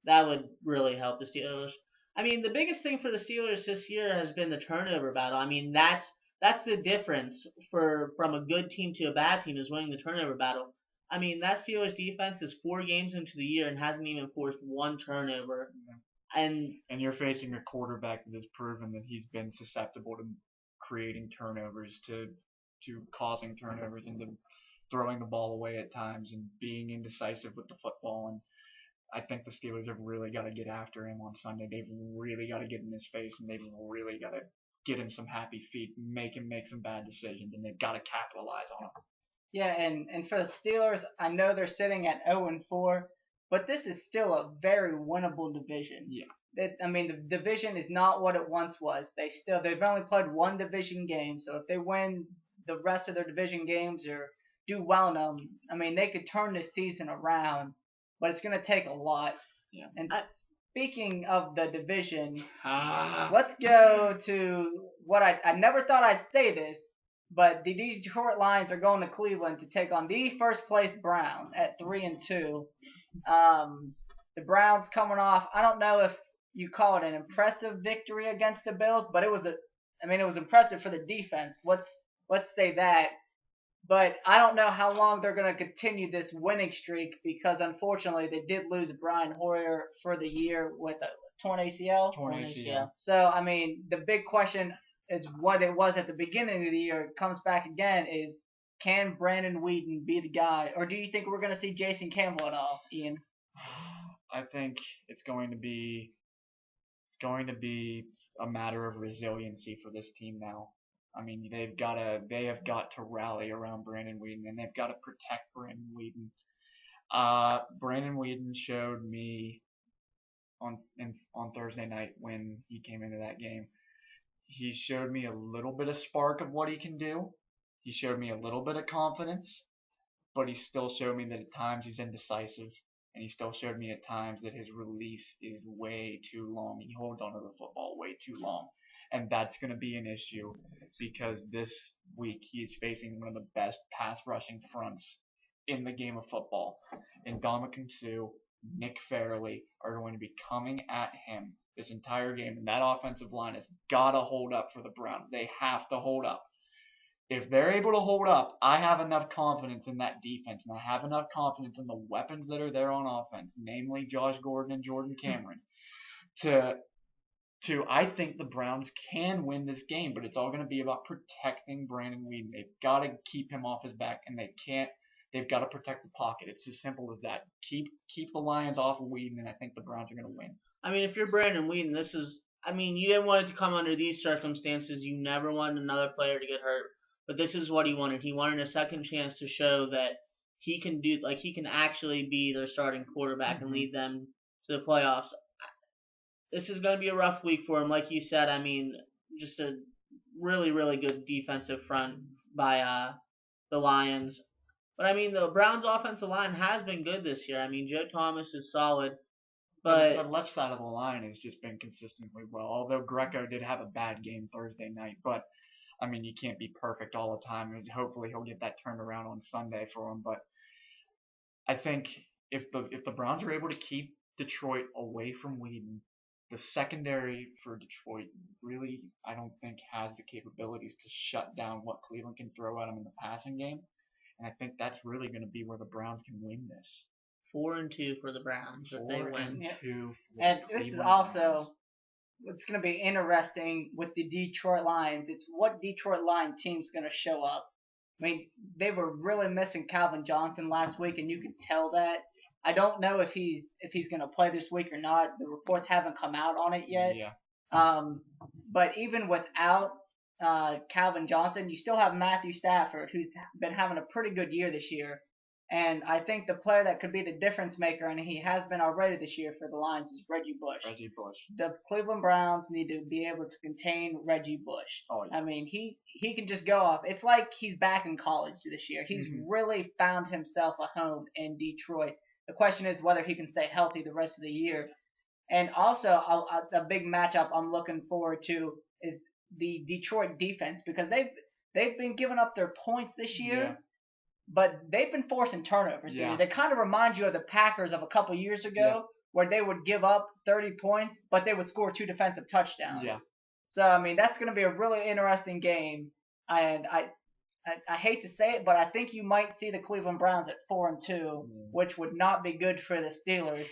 Speaker 2: That would really help the Steelers. I mean, the biggest thing for the Steelers this year has been the turnover battle. I mean, that's the difference from a good team to a bad team, is winning the turnover battle. I mean, that Steelers defense is 4 games into the year and hasn't even forced 1 turnover. And
Speaker 3: you're facing a quarterback that has proven that he's been susceptible to creating turnovers, to causing turnovers, and to throwing the ball away at times and being indecisive with the football. And I think the Steelers have really got to get after him on Sunday. They've really got to get in his face, and they've really got to get him some happy feet, make him make some bad decisions, and they've got to capitalize on him.
Speaker 1: Yeah, and for the Steelers, I know they're sitting at 0-4, but this is still a very winnable division.
Speaker 3: Yeah.
Speaker 1: The division is not what it once was. They've only played 1 division game, so if they win the rest of their division games or do well in them, they could turn this season around, but it's going to take a lot.
Speaker 3: Yeah.
Speaker 1: And speaking of the division,
Speaker 3: Ah.
Speaker 1: let's go to what I never thought I'd say this, but the Detroit Lions are going to Cleveland to take on the first place Browns at 3-2. The Browns coming off, I don't know if you call it an impressive victory against the Bills, but it was impressive for the defense. Let's say that. But I don't know how long they're going to continue this winning streak, because unfortunately they did lose Brian Hoyer for the year with a torn ACL.
Speaker 3: Torn ACL.
Speaker 1: So, the big question is what it was at the beginning of the year. It comes back again, is can Brandon Weeden be the guy? Or do you think we're going to see Jason Campbell at all, Ian?
Speaker 3: I think it's going to be a matter of resiliency for this team now. They have got to rally around Brandon Weeden, and they've got to protect Brandon Weeden. Brandon Weeden showed me on Thursday night when he came into that game. He showed me a little bit of spark of what he can do. He showed me a little bit of confidence, but he still showed me that at times he's indecisive, and he still showed me at times that his release is way too long. He holds onto the football way too long. And that's going to be an issue, because this week he is facing one of the best pass rushing fronts in the game of football. And Ndamukong Suh, Nick Fairley are going to be coming at him this entire game. And that offensive line has got to hold up for the Browns. They have to hold up. If they're able to hold up, I have enough confidence in that defense, and I have enough confidence in the weapons that are there on offense, namely Josh Gordon and Jordan Cameron, to I think the Browns can win this game, but it's all going to be about protecting Brandon Weeden. They've got to keep him off his back, and they've got to protect the pocket. It's as simple as that. Keep the Lions off of Weeden, and I think the Browns are going to win.
Speaker 2: I mean, if you're Brandon Weeden, you didn't want it to come under these circumstances. You never wanted another player to get hurt. But this is what he wanted. He wanted a second chance to show that he can actually be their starting quarterback and lead them to the playoffs. This is going to be a rough week for him. Like you said, I mean, just a really, really good defensive front by the Lions. But, I mean, the Browns' offensive line has been good this year. I mean, Joe Thomas is solid. But
Speaker 3: the left side of the line has just been consistently well, although Greco did have a bad game Thursday night. But I mean, you can't be perfect all the time. And hopefully he'll get that turned around on Sunday for him. But I think if the Browns are able to keep Detroit away from Weeden, the secondary for Detroit really, I don't think, has the capabilities to shut down what Cleveland can throw at them in the passing game. And I think that's really going to be where the Browns can win this.
Speaker 2: 4-2 for the Browns if they win.
Speaker 3: 4-2.
Speaker 1: And this is also what's going to be interesting with the Detroit Lions. It's what Detroit Lion team's going to show up. I mean, they were really missing Calvin Johnson last week, and you can tell that. I don't know if he's going to play this week or not. The reports haven't come out on it yet.
Speaker 3: Yeah.
Speaker 1: But even without Calvin Johnson, you still have Matthew Stafford, who's been having a pretty good year this year. And I think the player that could be the difference maker, and he has been already this year for the Lions, is Reggie Bush.
Speaker 3: Reggie Bush.
Speaker 1: The Cleveland Browns need to be able to contain Reggie Bush.
Speaker 3: Oh, yeah.
Speaker 1: I mean, he can just go off. It's like he's back in college this year. He's really found himself a home in Detroit. The question is whether he can stay healthy the rest of the year. And also, a big matchup I'm looking forward to is the Detroit defense, because they've been giving up their points this year.
Speaker 3: Yeah.
Speaker 1: But they've been forcing turnovers here.
Speaker 3: Yeah.
Speaker 1: They kind of remind you of the Packers of a couple years ago, where they would give up 30 points, but they would score 2 defensive touchdowns.
Speaker 3: Yeah.
Speaker 1: So, I mean, that's going to be a really interesting game. And I hate to say it, but I think you might see the Cleveland Browns at 4-2, which would not be good for the Steelers.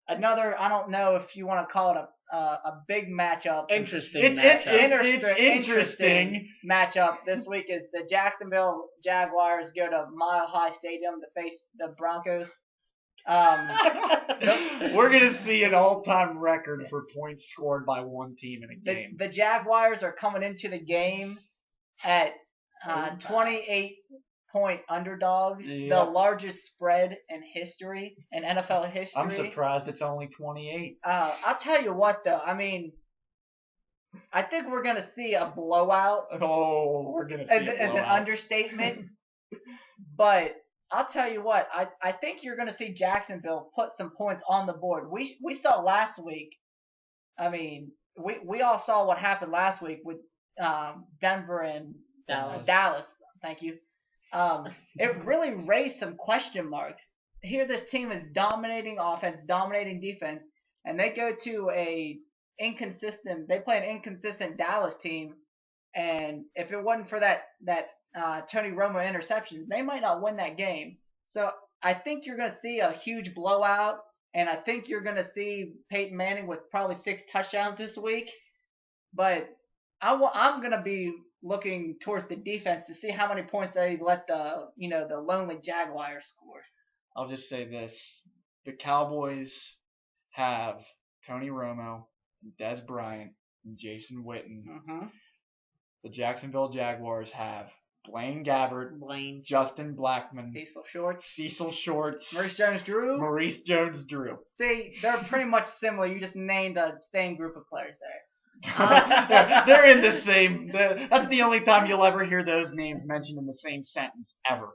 Speaker 1: Another, I don't know if you want to call it a big matchup.
Speaker 2: Interesting
Speaker 1: matchup this week is the Jacksonville Jaguars go to Mile High Stadium to face the Broncos.
Speaker 3: We're going to see an all-time record for points scored by one team in a game.
Speaker 1: The Jaguars are coming into the game at 28-point underdogs, the largest spread in history, in NFL history.
Speaker 3: I'm surprised it's only 28.
Speaker 1: I'll tell you what, though. I mean, I think we're going to see a blowout.
Speaker 3: Oh, we're going to see a blowout.
Speaker 1: As an understatement. But I'll tell you what, I think you're going to see Jacksonville put some points on the board. We saw last week, I mean, we all saw what happened last week with Denver and Dallas. Thank you. It really raised some question marks. Here this team is dominating offense, dominating defense, and they go to they play an inconsistent Dallas team, and if it wasn't for that Tony Romo interception, they might not win that game. So I think you're going to see a huge blowout, and I think you're going to see Peyton Manning with probably 6 touchdowns this week. But I'm going to be looking towards the defense to see how many points they let the lonely Jaguars score.
Speaker 3: I'll just say this. The Cowboys have Tony Romo, Des Bryant, and Jason Witten.
Speaker 1: Mm-hmm.
Speaker 3: The Jacksonville Jaguars have Blaine Gabbert, Justin Blackmon,
Speaker 1: Cecil Shorts, Maurice Jones-Drew. See, they're pretty much similar. You just named the same group of players there.
Speaker 3: They're in the same. That's the only time you'll ever hear those names mentioned in the same sentence ever.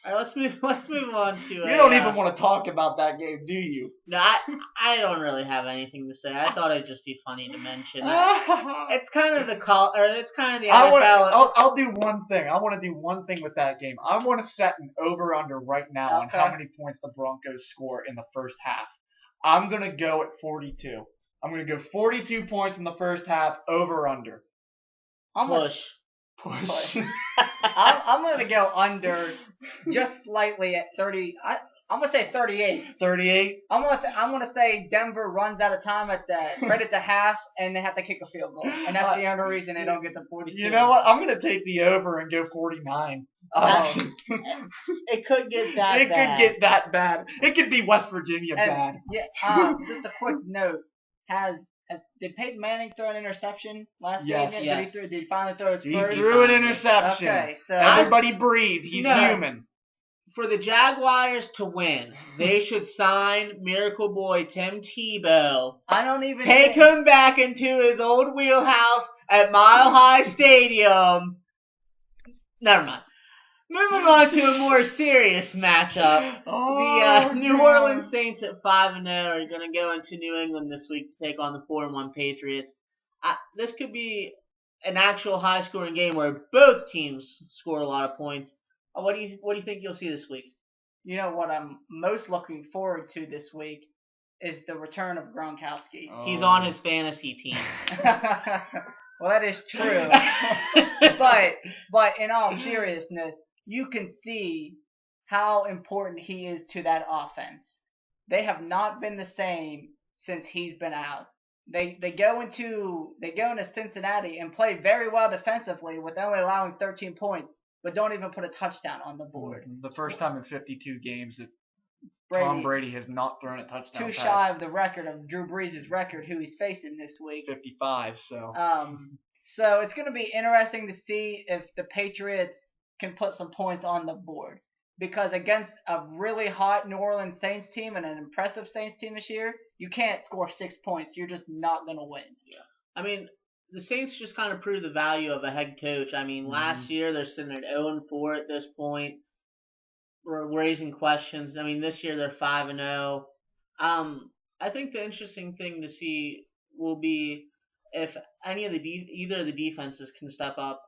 Speaker 2: All right, let's move on to.
Speaker 3: You don't even want to talk about that game, do you?
Speaker 2: No, I don't really have anything to say. I thought it'd just be funny to mention. It's kind of the it's kind of the NFL.
Speaker 3: I'll do one thing. I want to do one thing with that game. I want to set an over/under right now on how many points the Broncos score in the first half. I'm gonna go at 42. I'm gonna go 42 points in the first half, over/under.
Speaker 2: Push.
Speaker 1: I'm going to go under just slightly at 30. I'm going to say 38.
Speaker 3: 38?
Speaker 1: I'm going to say Denver runs out of time right at the half, and they have to kick a field goal. And that's the only reason they don't get the 42.
Speaker 3: You know what? I'm going to take the over and go 49.
Speaker 2: It could get that bad.
Speaker 3: It could get that bad. It could be West Virginia bad.
Speaker 1: Yeah. Just a quick note. Did Peyton Manning throw an interception last game?
Speaker 2: Yes.
Speaker 1: Did he finally throw his first?
Speaker 3: He threw an interception.
Speaker 1: Okay, so
Speaker 3: everybody breathe. He's human.
Speaker 2: For the Jaguars to win, they should sign Miracle Boy Tim Tebow.
Speaker 1: I don't even
Speaker 2: take him back into his old wheelhouse at Mile High Stadium. Never mind. Moving on to a more serious matchup. The New Orleans Saints at 5-0 are going to go into New England this week to take on the 4-1 Patriots. This could be an actual high-scoring game where both teams score a lot of points. What do you think you'll see this week?
Speaker 1: You know what I'm most looking forward to this week is the return of Gronkowski.
Speaker 2: He's on his fantasy team.
Speaker 1: Well, that is true. but in all seriousness, you can see how important he is to that offense. They have not been the same since he's been out. They go into Cincinnati and play very well defensively with only allowing 13 points, but don't even put a touchdown on the board.
Speaker 3: The first time in 52 games that Tom Brady has not thrown a touchdown pass.
Speaker 1: Too shy of the record of Drew Brees' record, who he's facing this week.
Speaker 3: 55. So.
Speaker 1: So it's going to be interesting to see if the Patriots can put some points on the board. Because against a really hot New Orleans Saints team and an impressive Saints team this year, you can't score 6 points. You're just not going to win.
Speaker 2: Yeah. I mean, the Saints just kind of proved the value of a head coach. I mean, last year they're sitting at 0-4 at this point. We're raising questions. I mean, this year they're 5-0. I think the interesting thing to see will be if any of either of the defenses can step up.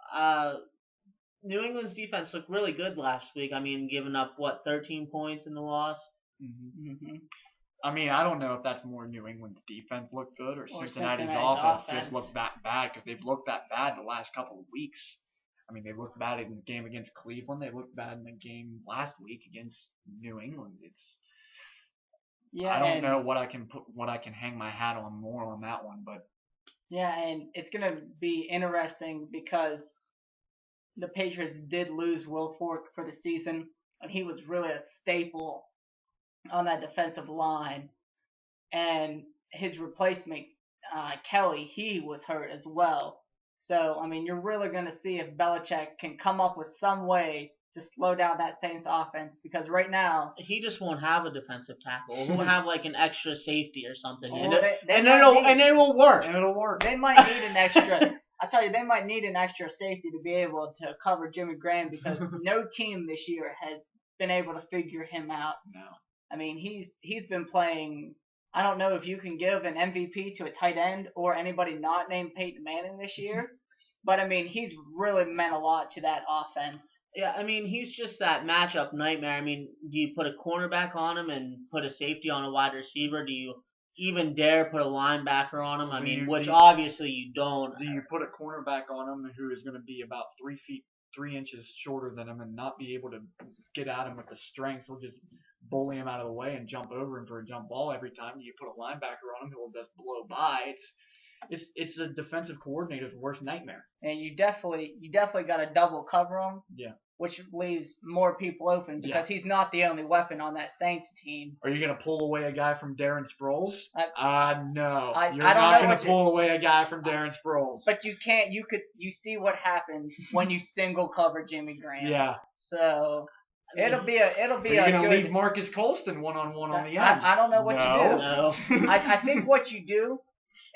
Speaker 2: New England's defense looked really good last week. I mean, giving up, 13 points in the loss?
Speaker 3: Mm-hmm. I mean, I don't know if that's more New England's defense looked good or Cincinnati's offense just looked that bad, because they've looked that bad the last couple of weeks. I mean, they looked bad in the game against Cleveland. They looked bad in the game last week against New England. I don't know what I can hang my hat on more on that one, but
Speaker 1: yeah, and it's gonna be interesting because the Patriots did lose Will Fork for the season, and he was really a staple on that defensive line. And his replacement, Kelly, he was hurt as well. So, I mean, you're really going to see if Belichick can come up with some way to slow down that Saints offense, because right now
Speaker 2: he just won't have a defensive tackle. He'll have like an extra safety or something, and it will work.
Speaker 3: And it'll work.
Speaker 1: They might need an extra. I tell you, they might need an extra safety to be able to cover Jimmy Graham, because no team this year has been able to figure him out.
Speaker 3: No.
Speaker 1: I mean, he's been playing. I don't know if you can give an MVP to a tight end or anybody not named Peyton Manning this year, but I mean, he's really meant a lot to that offense.
Speaker 2: Yeah, I mean, he's just that matchup nightmare. I mean, do you put a cornerback on him and put a safety on a wide receiver? Do you even dare put a linebacker on him? I mean, obviously you don't.
Speaker 3: Do you put a cornerback on him who is going to be about 3 feet 3 inches shorter than him and not be able to get at him with the strength? He'll just bully him out of the way and jump over him for a jump ball every time. You put a linebacker on him who will just blow by. It's the defensive coordinator's worst nightmare.
Speaker 1: And you definitely got to double cover him.
Speaker 3: Yeah.
Speaker 1: Which leaves more people open, because he's not the only weapon on that Saints team.
Speaker 3: Are you going to pull away a guy from Darren Sproles? No. You're
Speaker 1: I don't
Speaker 3: not going to pull away a guy from Darren Sproles.
Speaker 1: But you can't. You see what happens when you single cover Jimmy Graham.
Speaker 3: Yeah.
Speaker 1: So it'll be a
Speaker 3: You're going to leave Marcus Colston one-on-one on the end.
Speaker 1: I don't know what you do.
Speaker 2: No.
Speaker 1: I think what you do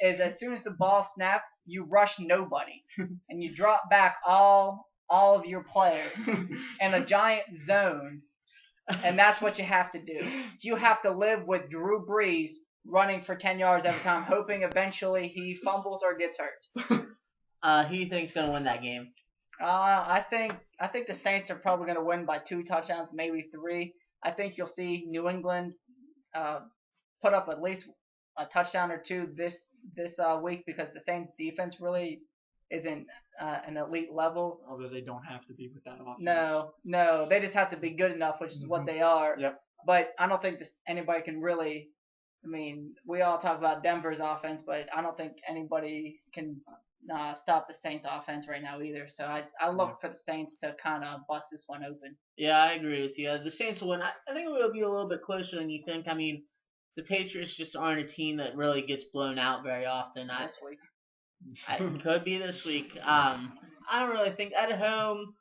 Speaker 1: is, as soon as the ball snaps, you rush nobody and you drop back all of your players in a giant zone, And that's what you have to do. You have to live with Drew Brees running for 10 yards every time, hoping eventually he fumbles or gets hurt.
Speaker 2: Who do you think's gonna win that game?
Speaker 1: I think the Saints are probably going to win by 2 touchdowns, maybe 3. I think you'll see New England put up at least a touchdown or 2 this week because the Saints defense really isn't an elite level.
Speaker 3: Although they don't have to be with that offense.
Speaker 1: No, they just have to be good enough, which is what they are.
Speaker 3: Yep.
Speaker 1: But I don't think anybody can really. I mean, we all talk about Denver's offense, but I don't think anybody can stop the Saints offense right now either. So I look for the Saints to kind of bust this one open.
Speaker 2: Yeah, I agree with you. The Saints will win. I think it will be a little bit closer than you think. I mean, the Patriots just aren't a team that really gets blown out very often.
Speaker 1: This week.
Speaker 2: It could be this week. I don't really think at home,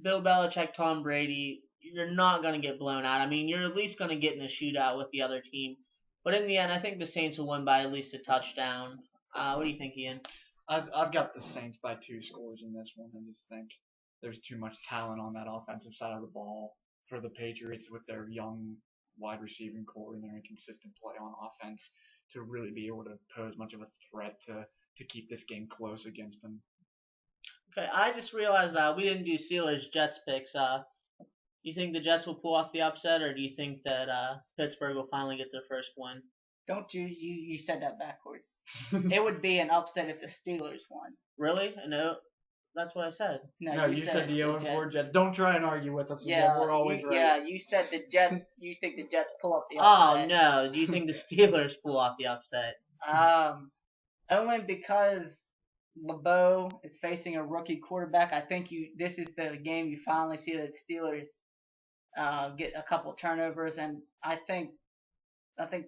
Speaker 2: Bill Belichick, Tom Brady, you're not going to get blown out. I mean, you're at least going to get in a shootout with the other team. But in the end, I think the Saints will win by at least a touchdown. What do you think, Ian?
Speaker 3: I've got the Saints by 2 scores in this one. I just think there's too much talent on that offensive side of the ball for the Patriots with their young wide receiving core and their inconsistent play on offense to really be able to pose much of a threat to keep this game close against them.
Speaker 2: Okay, I just realized we didn't do Steelers-Jets picks. You think the Jets will pull off the upset, or do you think that Pittsburgh will finally get their first win?
Speaker 1: Don't you said that backwards. It would be an upset if the Steelers won.
Speaker 2: Really? No, that's what I said.
Speaker 3: No, you said the 0-4 Jets. Don't try and argue with us.
Speaker 1: Yeah,
Speaker 3: we're always right.
Speaker 1: Yeah, you said the Jets. You think the Jets pull up the
Speaker 2: upset?
Speaker 1: Oh
Speaker 2: no! Do you think the Steelers pull off the upset?
Speaker 1: Only because LeBeau is facing a rookie quarterback. I think this is the game you finally see the Steelers get a couple turnovers, and I think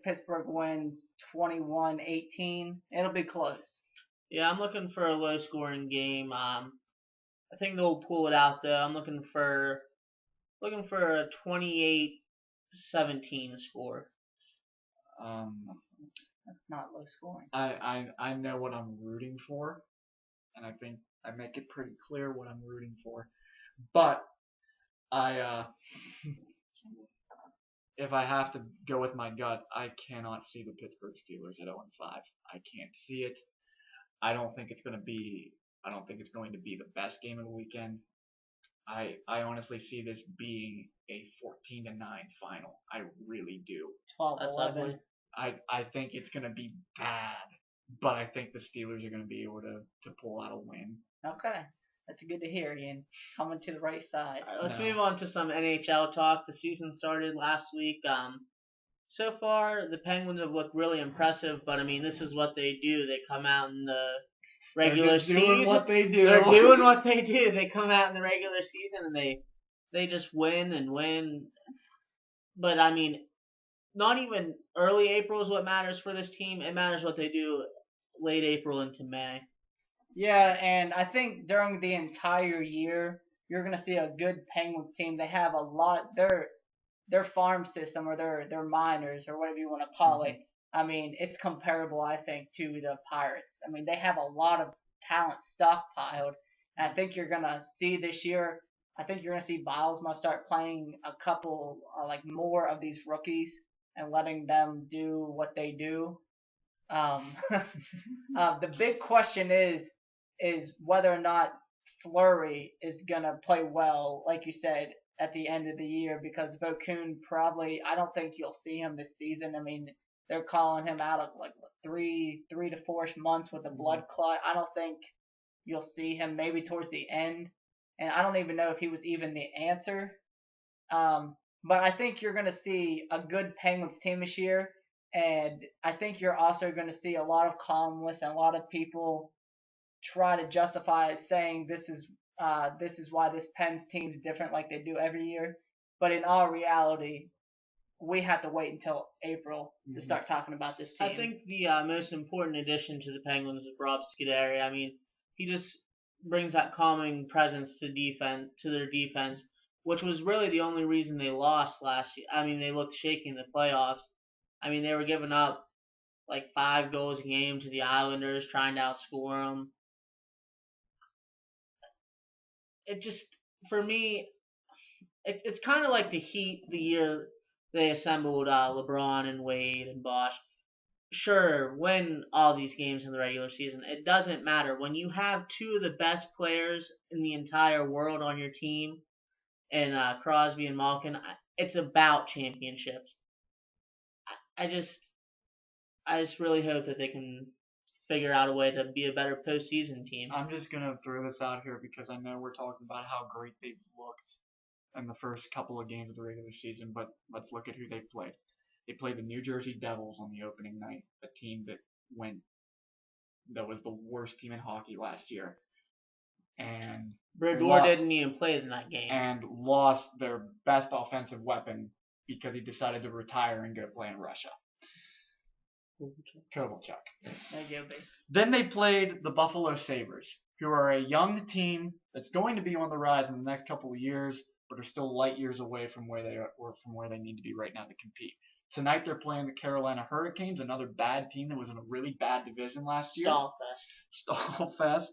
Speaker 1: Pittsburgh wins 21-18. It'll be close.
Speaker 2: Yeah, I'm looking for a low-scoring game. I think they'll pull it out though. I'm looking for a 28-17 score.
Speaker 1: That's not low scoring.
Speaker 3: I know what I'm rooting for, and I think I make it pretty clear what I'm rooting for. But if I have to go with my gut, I cannot see the Pittsburgh Steelers at 0-5. I can't see it. I don't think it's going to be the best game of the weekend. I honestly see this being a 14-9 final. I really do.
Speaker 1: 12-11.
Speaker 3: I think it's going to be bad, but I think the Steelers are going to be able to pull out a win.
Speaker 1: Okay. That's good to hear, Ian. Coming to the right side.
Speaker 2: All right, let's move on to some NHL talk. The season started last week. So far, the Penguins have looked really impressive, but I mean, this is what they do. They come out in the regular season.
Speaker 3: They're doing what they do.
Speaker 2: They're doing what they do. They come out in the regular season and they just win and win. But I mean, not even early April is what matters for this team. It matters what they do late April into May.
Speaker 1: Yeah, and I think during the entire year, you're going to see a good Penguins team. They have a lot, their farm system or their minors or whatever you want to call it. I mean, it's comparable, I think, to the Pirates. I mean, they have a lot of talent stockpiled, and I think you're going to see this year, I think you're going to see Bilesma start playing a couple, more of these rookies and letting them do what they do. The big question is whether or not Fleury is going to play well, like you said, at the end of the year, because Vokoun probably, I don't think you'll see him this season. I mean, they're calling him out of 3 to 4 months with a blood clot. I don't think you'll see him maybe towards the end, and I don't even know if he was even the answer. But I think you're going to see a good Penguins team this year, and I think you're also going to see a lot of columnists and a lot of people try to justify saying this is why this Pens team's different like they do every year. But in all reality, we have to wait until April to start talking about this team.
Speaker 2: I think the most important addition to the Penguins is Rob Scuderi. I mean, he just brings that calming presence to their defense, which was really the only reason they lost last year. I mean, they looked shaky in the playoffs. I mean, they were giving up 5 goals a game to the Islanders, trying to outscore them. It just, for me, it's kind of like the Heat the year they assembled LeBron and Wade and Bosh. Sure, win all these games in the regular season. It doesn't matter. When you have two of the best players in the entire world on your team, and Crosby and Malkin, it's about championships. I just, I just really hope that they can figure out a way to be a better postseason team.
Speaker 3: I'm just gonna throw this out here because I know we're talking about how great they've looked in the first couple of games of the regular season, but let's look at who they played. They played the New Jersey Devils on the opening night, a team that was the worst team in hockey last year, and
Speaker 2: Brodeur didn't even play in that game.
Speaker 3: And lost their best offensive weapon because he decided to retire and go play in Russia. Kovalchuk. Then they played the Buffalo Sabres, who are a young team that's going to be on the rise in the next couple of years, but are still light years away from where they are, or from where they need to be right now to compete. Tonight they're playing the Carolina Hurricanes, another bad team that was in a really bad division last year. Stallfest.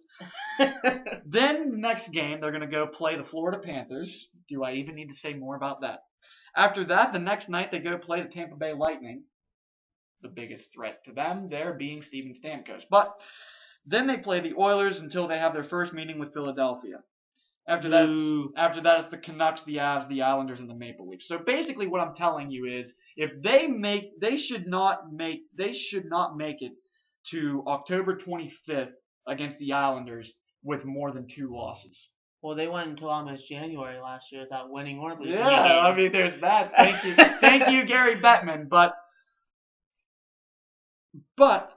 Speaker 3: Then the next game they're going to go play the Florida Panthers. Do I even need to say more about that? After that, the next night they go play the Tampa Bay Lightning. The biggest threat to them there being Steven Stamkos. But then they play the Oilers until they have their first meeting with Philadelphia. After that, it's the Canucks, the Avs, the Islanders, and the Maple Leafs. So basically, what I'm telling you is, if they should not make it to October 25th against the Islanders with more than 2 losses.
Speaker 2: Well, they went until almost January last year without winning or losing.
Speaker 3: Yeah, I mean, there's that. Thank you, Gary Bettman. But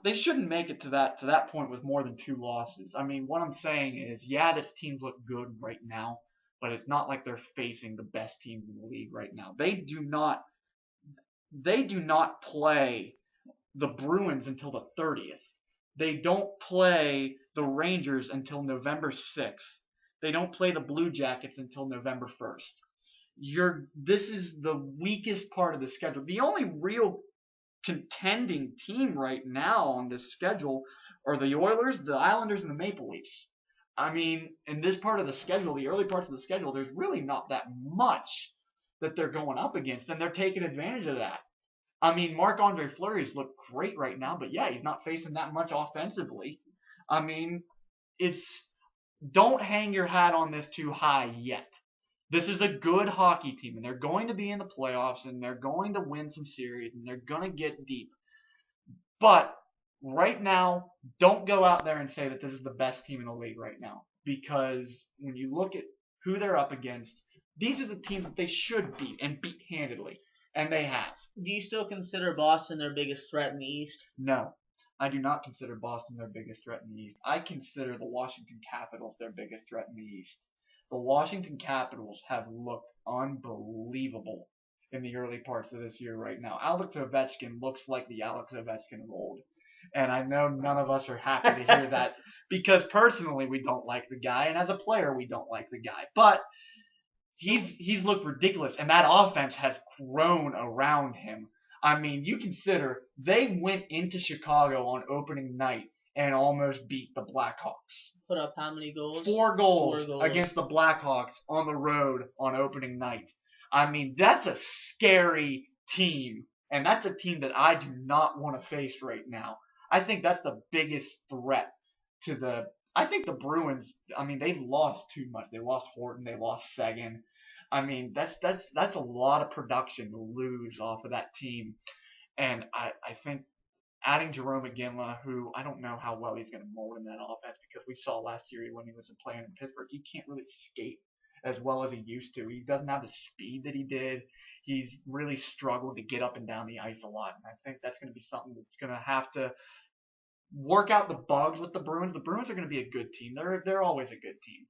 Speaker 3: they shouldn't make it to that point with more than 2 losses. I mean, what I'm saying is, yeah, this teams look good right now, but it's not like they're facing the best teams in the league right now. They do not play the Bruins until the 30th. They don't play the Rangers until November 6th. They don't play the Blue Jackets until November 1st. This is the weakest part of the schedule. The only real contending team right now on this schedule are the Oilers, the Islanders, and the Maple Leafs. I mean, in this part of the schedule, the early parts of the schedule, there's really not that much that they're going up against, and they're taking advantage of that. I mean, Marc-Andre Fleury's look great right now, but yeah, he's not facing that much offensively. I mean, don't hang your hat on this too high yet. This is a good hockey team, and they're going to be in the playoffs, and they're going to win some series, and they're going to get deep. But right now, don't go out there and say that this is the best team in the league right now, because when you look at who they're up against, these are the teams that they should beat and beat handedly, and they have.
Speaker 2: Do you still consider Boston their biggest threat in the East?
Speaker 3: No, I do not consider Boston their biggest threat in the East. I consider the Washington Capitals their biggest threat in the East. The Washington Capitals have looked unbelievable in the early parts of this year right now. Alex Ovechkin looks like the Alex Ovechkin of old. And I know none of us are happy to hear that because personally we don't like the guy, and as a player we don't like the guy. But he's looked ridiculous, and that offense has grown around him. I mean, you consider they went into Chicago on opening night and almost beat the Blackhawks.
Speaker 2: Put up how many goals?
Speaker 3: 4 goals against the Blackhawks on the road on opening night. I mean, that's a scary team, and that's a team that I do not want to face right now. I think that's the biggest threat to I think the Bruins, I mean, they've lost too much. They lost Horton, they lost Seguin. I mean, that's a lot of production to lose off of that team. And I think adding Jarome Iginla, who I don't know how well he's going to mold in that offense, because we saw last year when he was playing in Pittsburgh, he can't really skate as well as he used to. He doesn't have the speed that he did. He's really struggled to get up and down the ice a lot. And I think that's going to be something that's going to have to work out the bugs with the Bruins. The Bruins are going to be a good team. They're always a good team.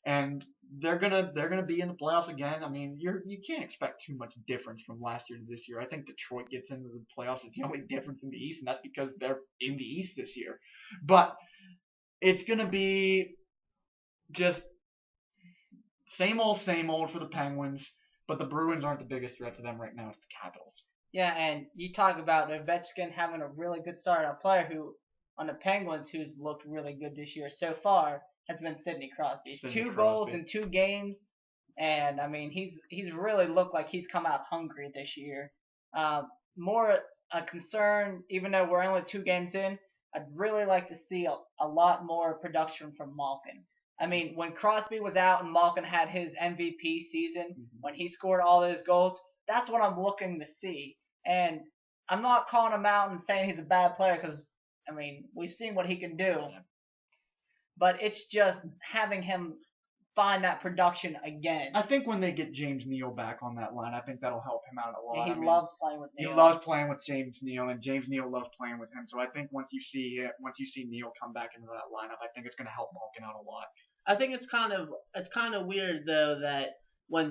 Speaker 3: And they're gonna be in the playoffs again. I mean, you can't expect too much difference from last year to this year. I think Detroit gets into the playoffs is the only difference in the East, and that's because they're in the East this year. But it's gonna be just same old for the Penguins. But the Bruins aren't the biggest threat to them right now. It's the Capitals.
Speaker 1: Yeah, and you talk about Ovechkin having a really good start. A player who on the Penguins who's looked really good this year so far has been Sidney Crosby. 2 goals in 2 games. And I mean, he's really looked like he's come out hungry this year. More a concern, even though we're only 2 games in, I'd really like to see a lot more production from Malkin. I mean, when Crosby was out and Malkin had his MVP season, when he scored all those goals, that's what I'm looking to see. And I'm not calling him out and saying he's a bad player because, I mean, we've seen what he can do. But it's just having him find that production again.
Speaker 3: I think when they get James Neal back on that line, I think that'll help him out a lot.
Speaker 1: He loves playing with Neal.
Speaker 3: He loves playing with James Neal, and James Neal loves playing with him. So I think once you see Neal come back into that lineup, I think it's going to help Malkin out a lot.
Speaker 2: I think it's kind of weird though that when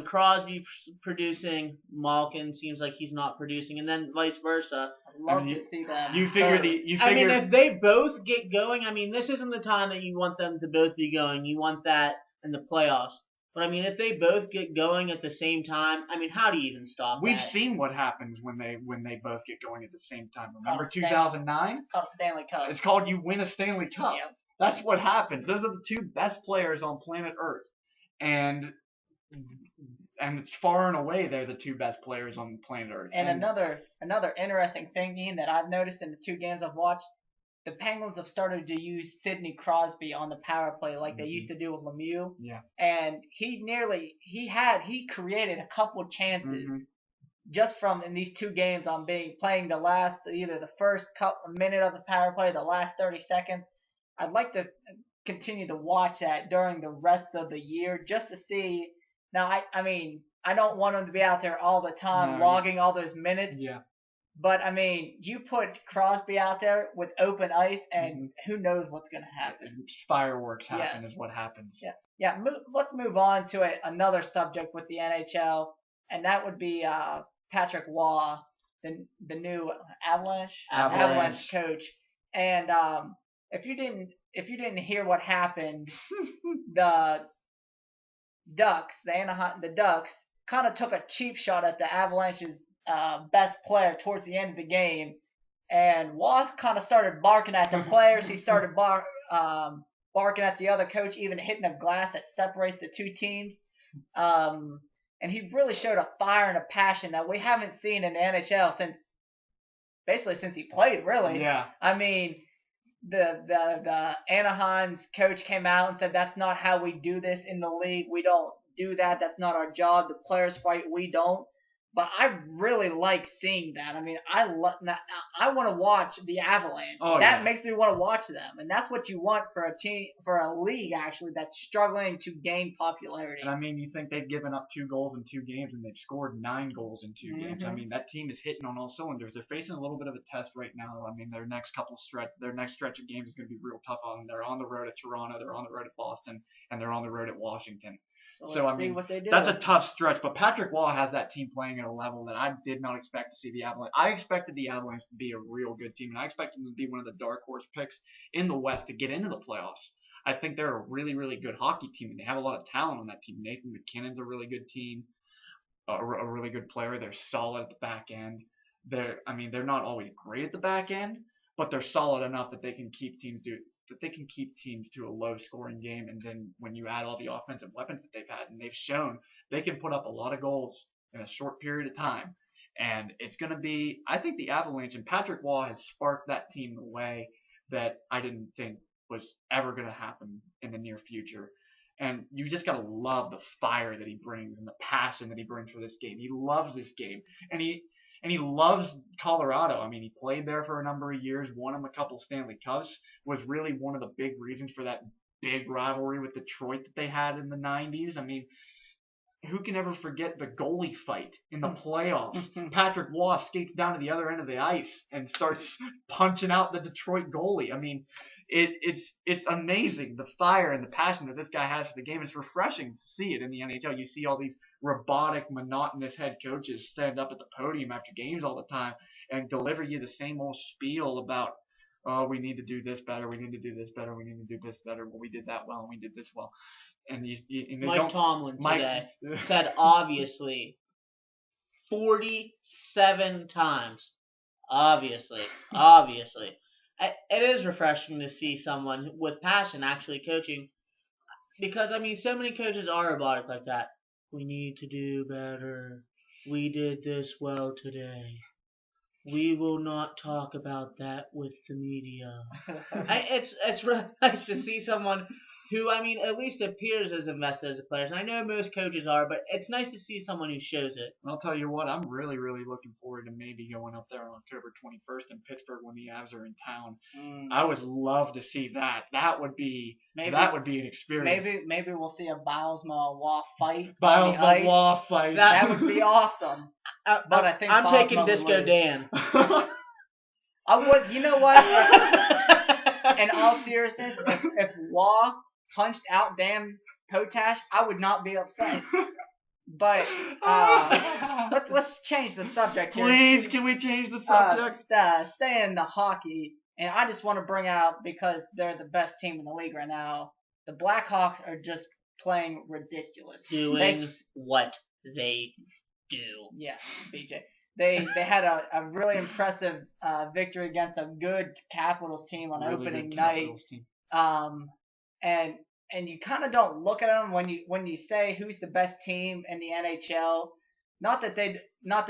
Speaker 2: Crosby's producing, Malkin seems like he's not producing, and then vice versa.
Speaker 1: I'd love to see that.
Speaker 2: I mean, if they both get going, I mean, this isn't the time that you want them to both be going. You want that in the playoffs. But I mean, if they both get going at the same time, I mean, how do you even stop
Speaker 3: We've
Speaker 2: that?
Speaker 3: seen what happens when they both get going at the same time.
Speaker 1: It's
Speaker 3: Remember
Speaker 1: called
Speaker 3: 2009?
Speaker 1: It's called a Stanley Cup.
Speaker 3: It's called you win a Stanley Cup.
Speaker 1: Yep.
Speaker 3: That's what happens. Those are the two best players on planet Earth, and it's far and away they're the two best players on planet Earth.
Speaker 1: And another interesting thing, Ian, that I've noticed in the 2 games I've watched, the Penguins have started to use Sidney Crosby on the power play like they used to do with Lemieux.
Speaker 3: Yeah.
Speaker 1: And he created a couple chances just from in these 2 games on playing either the first minute of the power play, the last 30 seconds. I'd like to continue to watch that during the rest of the year just to see. Now, I mean, I don't want him to be out there all the time logging all those minutes.
Speaker 3: Yeah.
Speaker 1: But, I mean, you put Crosby out there with open ice, and who knows what's going to happen.
Speaker 3: Fireworks happen is what happens.
Speaker 1: Yeah. Let's move on to another subject with the NHL, and that would be Patrick Waugh, the new Avalanche coach. And if you didn't hear what happened, the Ducks kind of took a cheap shot at the Avalanche's best player towards the end of the game, and Waugh kind of started barking at the players. He started barking at the other coach, even hitting a glass that separates the 2 teams. And he really showed a fire and a passion that we haven't seen in the NHL since he played, really.
Speaker 3: Yeah.
Speaker 1: I mean, the Anaheim's coach came out and said that's not how we do this in the league. We don't do that. That's not our job. The players fight. We don't. But I really like seeing that. I mean, I want to watch the Avalanche. That makes me want to watch them, and that's what you want for a team, for a league actually that's struggling to gain popularity.
Speaker 3: And I mean, you think they've given up 2 goals in 2 games, and they've scored 9 goals in 2 games. I mean, that team is hitting on all cylinders. They're facing a little bit of a test right now. I mean, their next stretch of games is going to be real tough on them. They're on the road at Toronto, they're on the road at Boston, and they're on the road at Washington.
Speaker 1: So let's see what they do.
Speaker 3: That's a tough stretch, but Patrick Waugh has that team playing at a level that I did not expect to see the Avalanche. I expected the Avalanche to be a real good team, and I expected them to be one of the dark horse picks in the West to get into the playoffs. I think they're a really, really good hockey team, and they have a lot of talent on that team. Nathan McKinnon's a really good team, a really good player. They're solid at the back end. They're not always great at the back end, but they're solid enough that they can keep teams to a low scoring game. And then when you add all the offensive weapons that they've had, and they've shown they can put up a lot of goals in a short period of time. And it's going to be, I think the Avalanche and Patrick Waugh has sparked that team in a way that I didn't think was ever going to happen in the near future. And you just got to love the fire that he brings and the passion that he brings for this game. He loves this game. And he loves Colorado. I mean, he played there for a number of years, won him a couple Stanley Cups, was really one of the big reasons for that big rivalry with Detroit that they had in the 90s. I mean, who can ever forget the goalie fight in the playoffs? Patrick Waugh skates down to the other end of the ice and starts punching out the Detroit goalie. I mean, it's amazing, the fire and the passion that this guy has for the game. It's refreshing to see it in the NHL. You see all these robotic, monotonous head coaches stand up at the podium after games all the time and deliver you the same old spiel about, oh, we need to do this better, we need to do this better, we need to do this better, well, we did that well, and we did this well. And
Speaker 2: Mike Tomlin today said obviously 47 times. Obviously. It is refreshing to see someone with passion actually coaching. because I mean, so many coaches are robotic like that. We need to do better. We did this well today. We will not talk about that with the media. It's really nice to see someone who, I mean, at least appears as invested as a player. And I know most coaches are, but it's nice to see someone who shows it.
Speaker 3: I'll tell you what, I'm really, really looking forward to maybe going up there on October 21st in Pittsburgh when the Avs are in town. I would love to see that. That would be an experience.
Speaker 1: Maybe we'll see a Bilesma Waugh fight.
Speaker 3: Bilesma Waugh fight.
Speaker 1: That would be awesome. But I think
Speaker 2: I'm
Speaker 1: Bilesma
Speaker 2: taking
Speaker 1: would
Speaker 2: Disco
Speaker 1: lose.
Speaker 2: Dan.
Speaker 1: I would. You know what? In all seriousness, if Waugh punched out Dan Potash, I would not be upset. But let's change the subject here.
Speaker 3: Please, can we change the subject?
Speaker 1: Stay in the hockey, and I just want to bring out, because they're the best team in the league right now, the Blackhawks are just playing ridiculous.
Speaker 2: Doing what they do.
Speaker 1: Yeah, BJ. They had a really impressive victory against a good Capitals team on
Speaker 3: Really
Speaker 1: opening
Speaker 3: good
Speaker 1: night.
Speaker 3: Capitals team.
Speaker 1: And you kind of don't look at them when you say who's the best team in the NHL. Not that they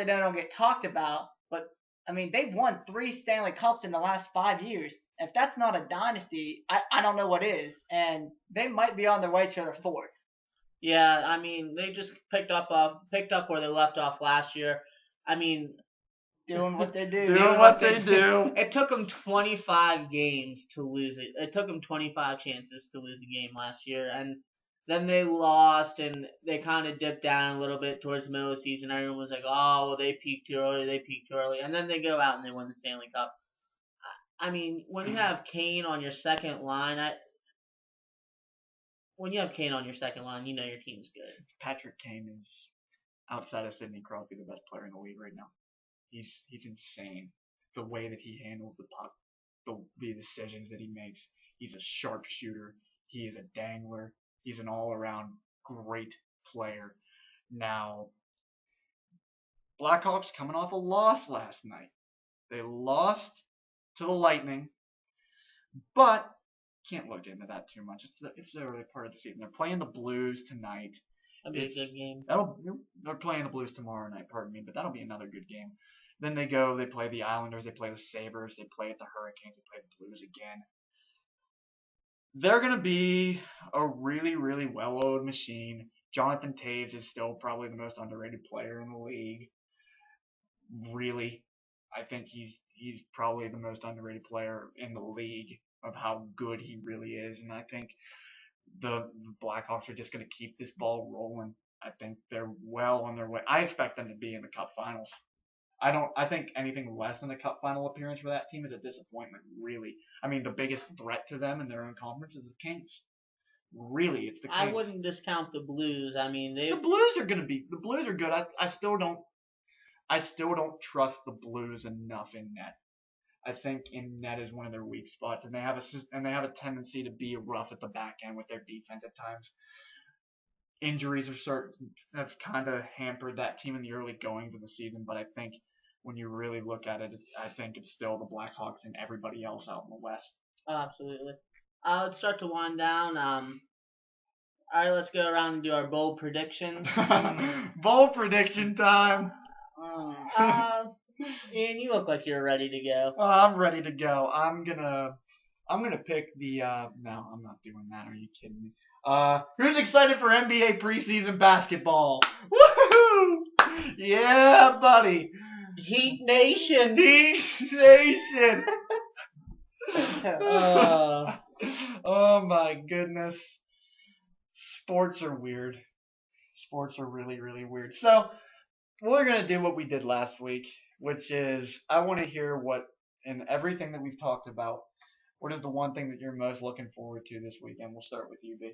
Speaker 1: don't get talked about, but I mean they've won 3 Stanley Cups in the last 5 years. If that's not a dynasty, I don't know what is. And they might be on their way to their 4th.
Speaker 2: Yeah, I mean they just picked up where they left off last year. I mean,
Speaker 1: doing what they do.
Speaker 3: Doing what they do.
Speaker 2: It took them 25 games to lose it. It took them 25 chances to lose a game last year, and then they lost, and they kind of dipped down a little bit towards the middle of the season. Everyone was like, "Oh, well, they peaked too early," and then they go out and they win the Stanley Cup. I mean, when you have Kane on your second line, you know your team's good.
Speaker 3: Patrick Kane is, outside of Sidney Crosby, the best player in the league right now. He's insane. The way that he handles the puck, the decisions that he makes. He's a sharp shooter. He is a dangler. He's an all-around great player. Now, Blackhawks coming off a loss last night. They lost to the Lightning, but can't look into that too much. It's the early part of the season. They're playing the Blues tonight.
Speaker 2: That'll be a good game.
Speaker 3: They're playing the Blues tomorrow night, pardon me, but that'll be another good game. Then they play the Islanders, they play the Sabres, they play the Hurricanes, they play the Blues again. They're going to be a really, really well-oiled machine. Jonathan Toews is still probably the most underrated player in the league. Really, I think he's probably the most underrated player in the league of how good he really is, and I think the Blackhawks are just going to keep this ball rolling. I think they're well on their way. I expect them to be in the Cup Finals. I think anything less than a Cup Final appearance for that team is a disappointment, really. I mean, the biggest threat to them in their own conference is the Kings. Really, it's the Kings.
Speaker 2: I wouldn't discount the Blues. I mean, the
Speaker 3: Blues are good. I still don't trust the Blues enough in net. I think in net is one of their weak spots, and they have a tendency to be rough at the back end with their defense at times. Injuries have kind of hampered that team in the early goings of the season, but I think when you really look at it, I think it's still the Blackhawks and everybody else out in the West.
Speaker 2: Absolutely. Let's start to wind down. All right, let's go around and do our bold predictions.
Speaker 3: Bold prediction time.
Speaker 2: Ian, you look like you're ready to go.
Speaker 3: I'm ready to go. I'm gonna pick the. No, I'm not doing that. Are you kidding me? Who's excited for NBA preseason basketball? Woohoo! Yeah, buddy.
Speaker 2: Heat Nation.
Speaker 3: Heat Nation. Oh my goodness. Sports are weird. Sports are really, really weird. So we're gonna do what we did last week, which is I want to hear what in everything that we've talked about. What is the one thing that you're most looking forward to this weekend? We'll start with you, B.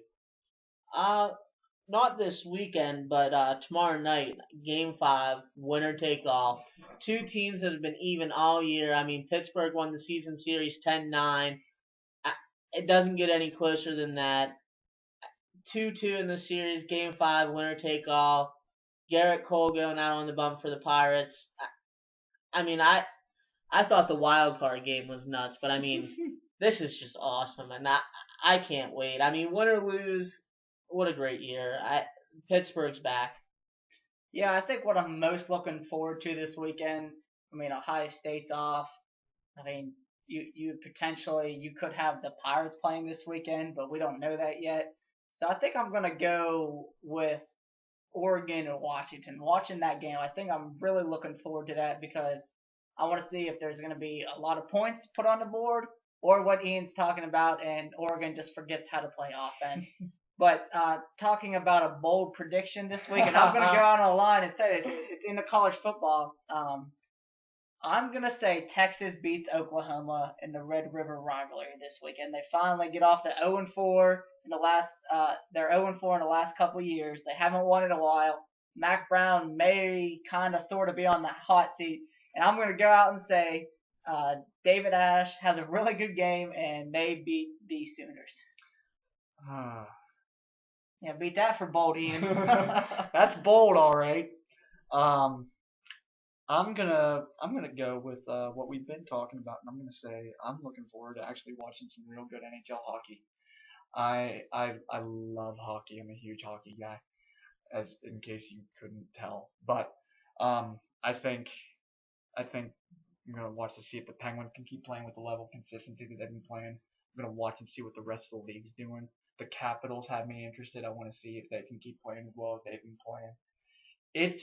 Speaker 2: Not this weekend, but tomorrow night, Game 5, winner take all. Two teams that have been even all year. I mean, Pittsburgh won the season series 10-9. It doesn't get any closer than that. 2-2 in the series, Game 5, winner take all. Garrett Cole going out on the bump for the Pirates. I mean, I thought the wild card game was nuts, but I mean, this is just awesome, and I can't wait. I mean, win or lose, what a great year. Pittsburgh's back.
Speaker 1: Yeah, I think what I'm most looking forward to this weekend. I mean, Ohio State's off. I mean, you could have the Pirates playing this weekend, but we don't know that yet. So I think I'm gonna go with Oregon and Washington. Watching that game, I think I'm really looking forward to that because I want to see if there's going to be a lot of points put on the board or what Ian's talking about and Oregon just forgets how to play offense. But talking about a bold prediction this week, and I'm going to go on a line and say this, it's in the college football. I'm going to say Texas beats Oklahoma in the Red River rivalry this weekend. They finally get off the 0-4 in the last they're 0-4 in the last couple of years. They haven't won in a while. Mac Brown may kind of sort of be on the hot seat. And I'm going to go out and say David Ash has a really good game and they beat the Sooners. Yeah, beat that for bold, Ian.
Speaker 3: That's bold, all right. I'm gonna go with what we've been talking about, and I'm gonna say I'm looking forward to actually watching some real good NHL hockey. I love hockey. I'm a huge hockey guy, as in case you couldn't tell. But I think I'm gonna watch to see if the Penguins can keep playing with the level of consistency that they've been playing. I'm gonna watch and see what the rest of the league's doing. The Capitals have me interested. I want to see if they can keep playing as well as they've been playing.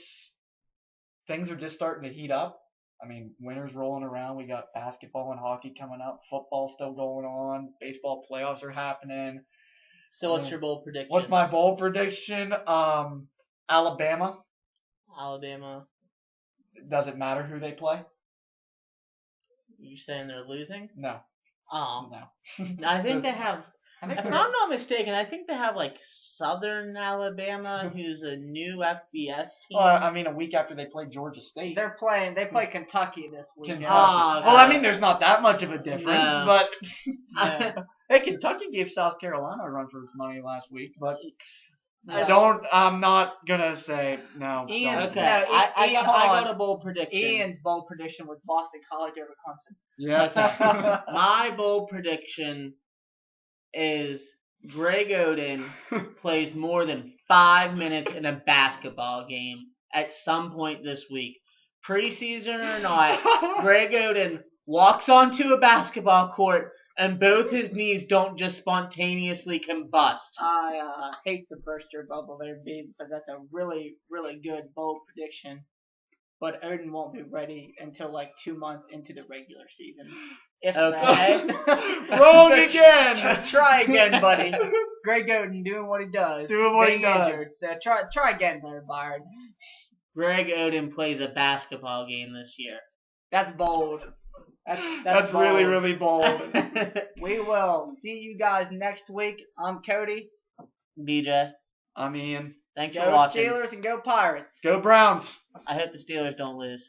Speaker 3: Things are just starting to heat up. I mean, winter's rolling around. We got basketball and hockey coming up. Football's still going on. Baseball playoffs are happening.
Speaker 2: So what's your bold prediction?
Speaker 3: What's my bold prediction? Alabama.
Speaker 2: Alabama.
Speaker 3: Does it matter who they play?
Speaker 2: You saying they're losing?
Speaker 3: No.
Speaker 2: Oh.
Speaker 3: No.
Speaker 2: I think they have.
Speaker 3: I think
Speaker 2: If I'm not mistaken, I think they have like Southern Alabama, who's a new FBS team.
Speaker 3: Well, I mean, a week after they play Georgia State.
Speaker 1: They play Kentucky this weekend.
Speaker 3: Kentucky.
Speaker 2: Oh,
Speaker 3: well, I mean, there's not that much of a difference,
Speaker 2: No.
Speaker 3: but
Speaker 1: Yeah.
Speaker 3: hey, Kentucky gave South Carolina a run for its money last week, but
Speaker 2: Yeah.
Speaker 3: I'm not gonna say no.
Speaker 1: Ian,
Speaker 3: don't.
Speaker 2: Okay,
Speaker 1: No,
Speaker 2: I
Speaker 1: Ian,
Speaker 2: got a bold prediction.
Speaker 1: Ian's bold prediction was Boston College over Clemson.
Speaker 3: Yeah.
Speaker 2: My bold prediction is Greg Oden plays more than 5 minutes in a basketball game at some point this week. Preseason or not, Greg Oden walks onto a basketball court and both his knees don't just spontaneously combust.
Speaker 1: I hate to burst your bubble there, B, because that's a really, really good bold prediction. But Odin won't be ready until like 2 months into the regular season. If
Speaker 2: Okay.
Speaker 1: that.
Speaker 3: Wrong again.
Speaker 1: Try again, buddy. Greg Oden doing what he does.
Speaker 3: Doing what he
Speaker 1: being
Speaker 3: does.
Speaker 1: Injured. So try again there, Byron.
Speaker 2: Greg Oden plays a basketball game this year.
Speaker 1: That's bold.
Speaker 3: That's
Speaker 1: bold.
Speaker 3: really, really bold.
Speaker 1: We will see you guys next week. I'm Cody.
Speaker 2: BJ,
Speaker 3: I'm Ian.
Speaker 2: thanks for
Speaker 1: Go
Speaker 2: watching.
Speaker 1: Steelers and go Pirates.
Speaker 3: Go Browns.
Speaker 2: I hope the Steelers don't lose.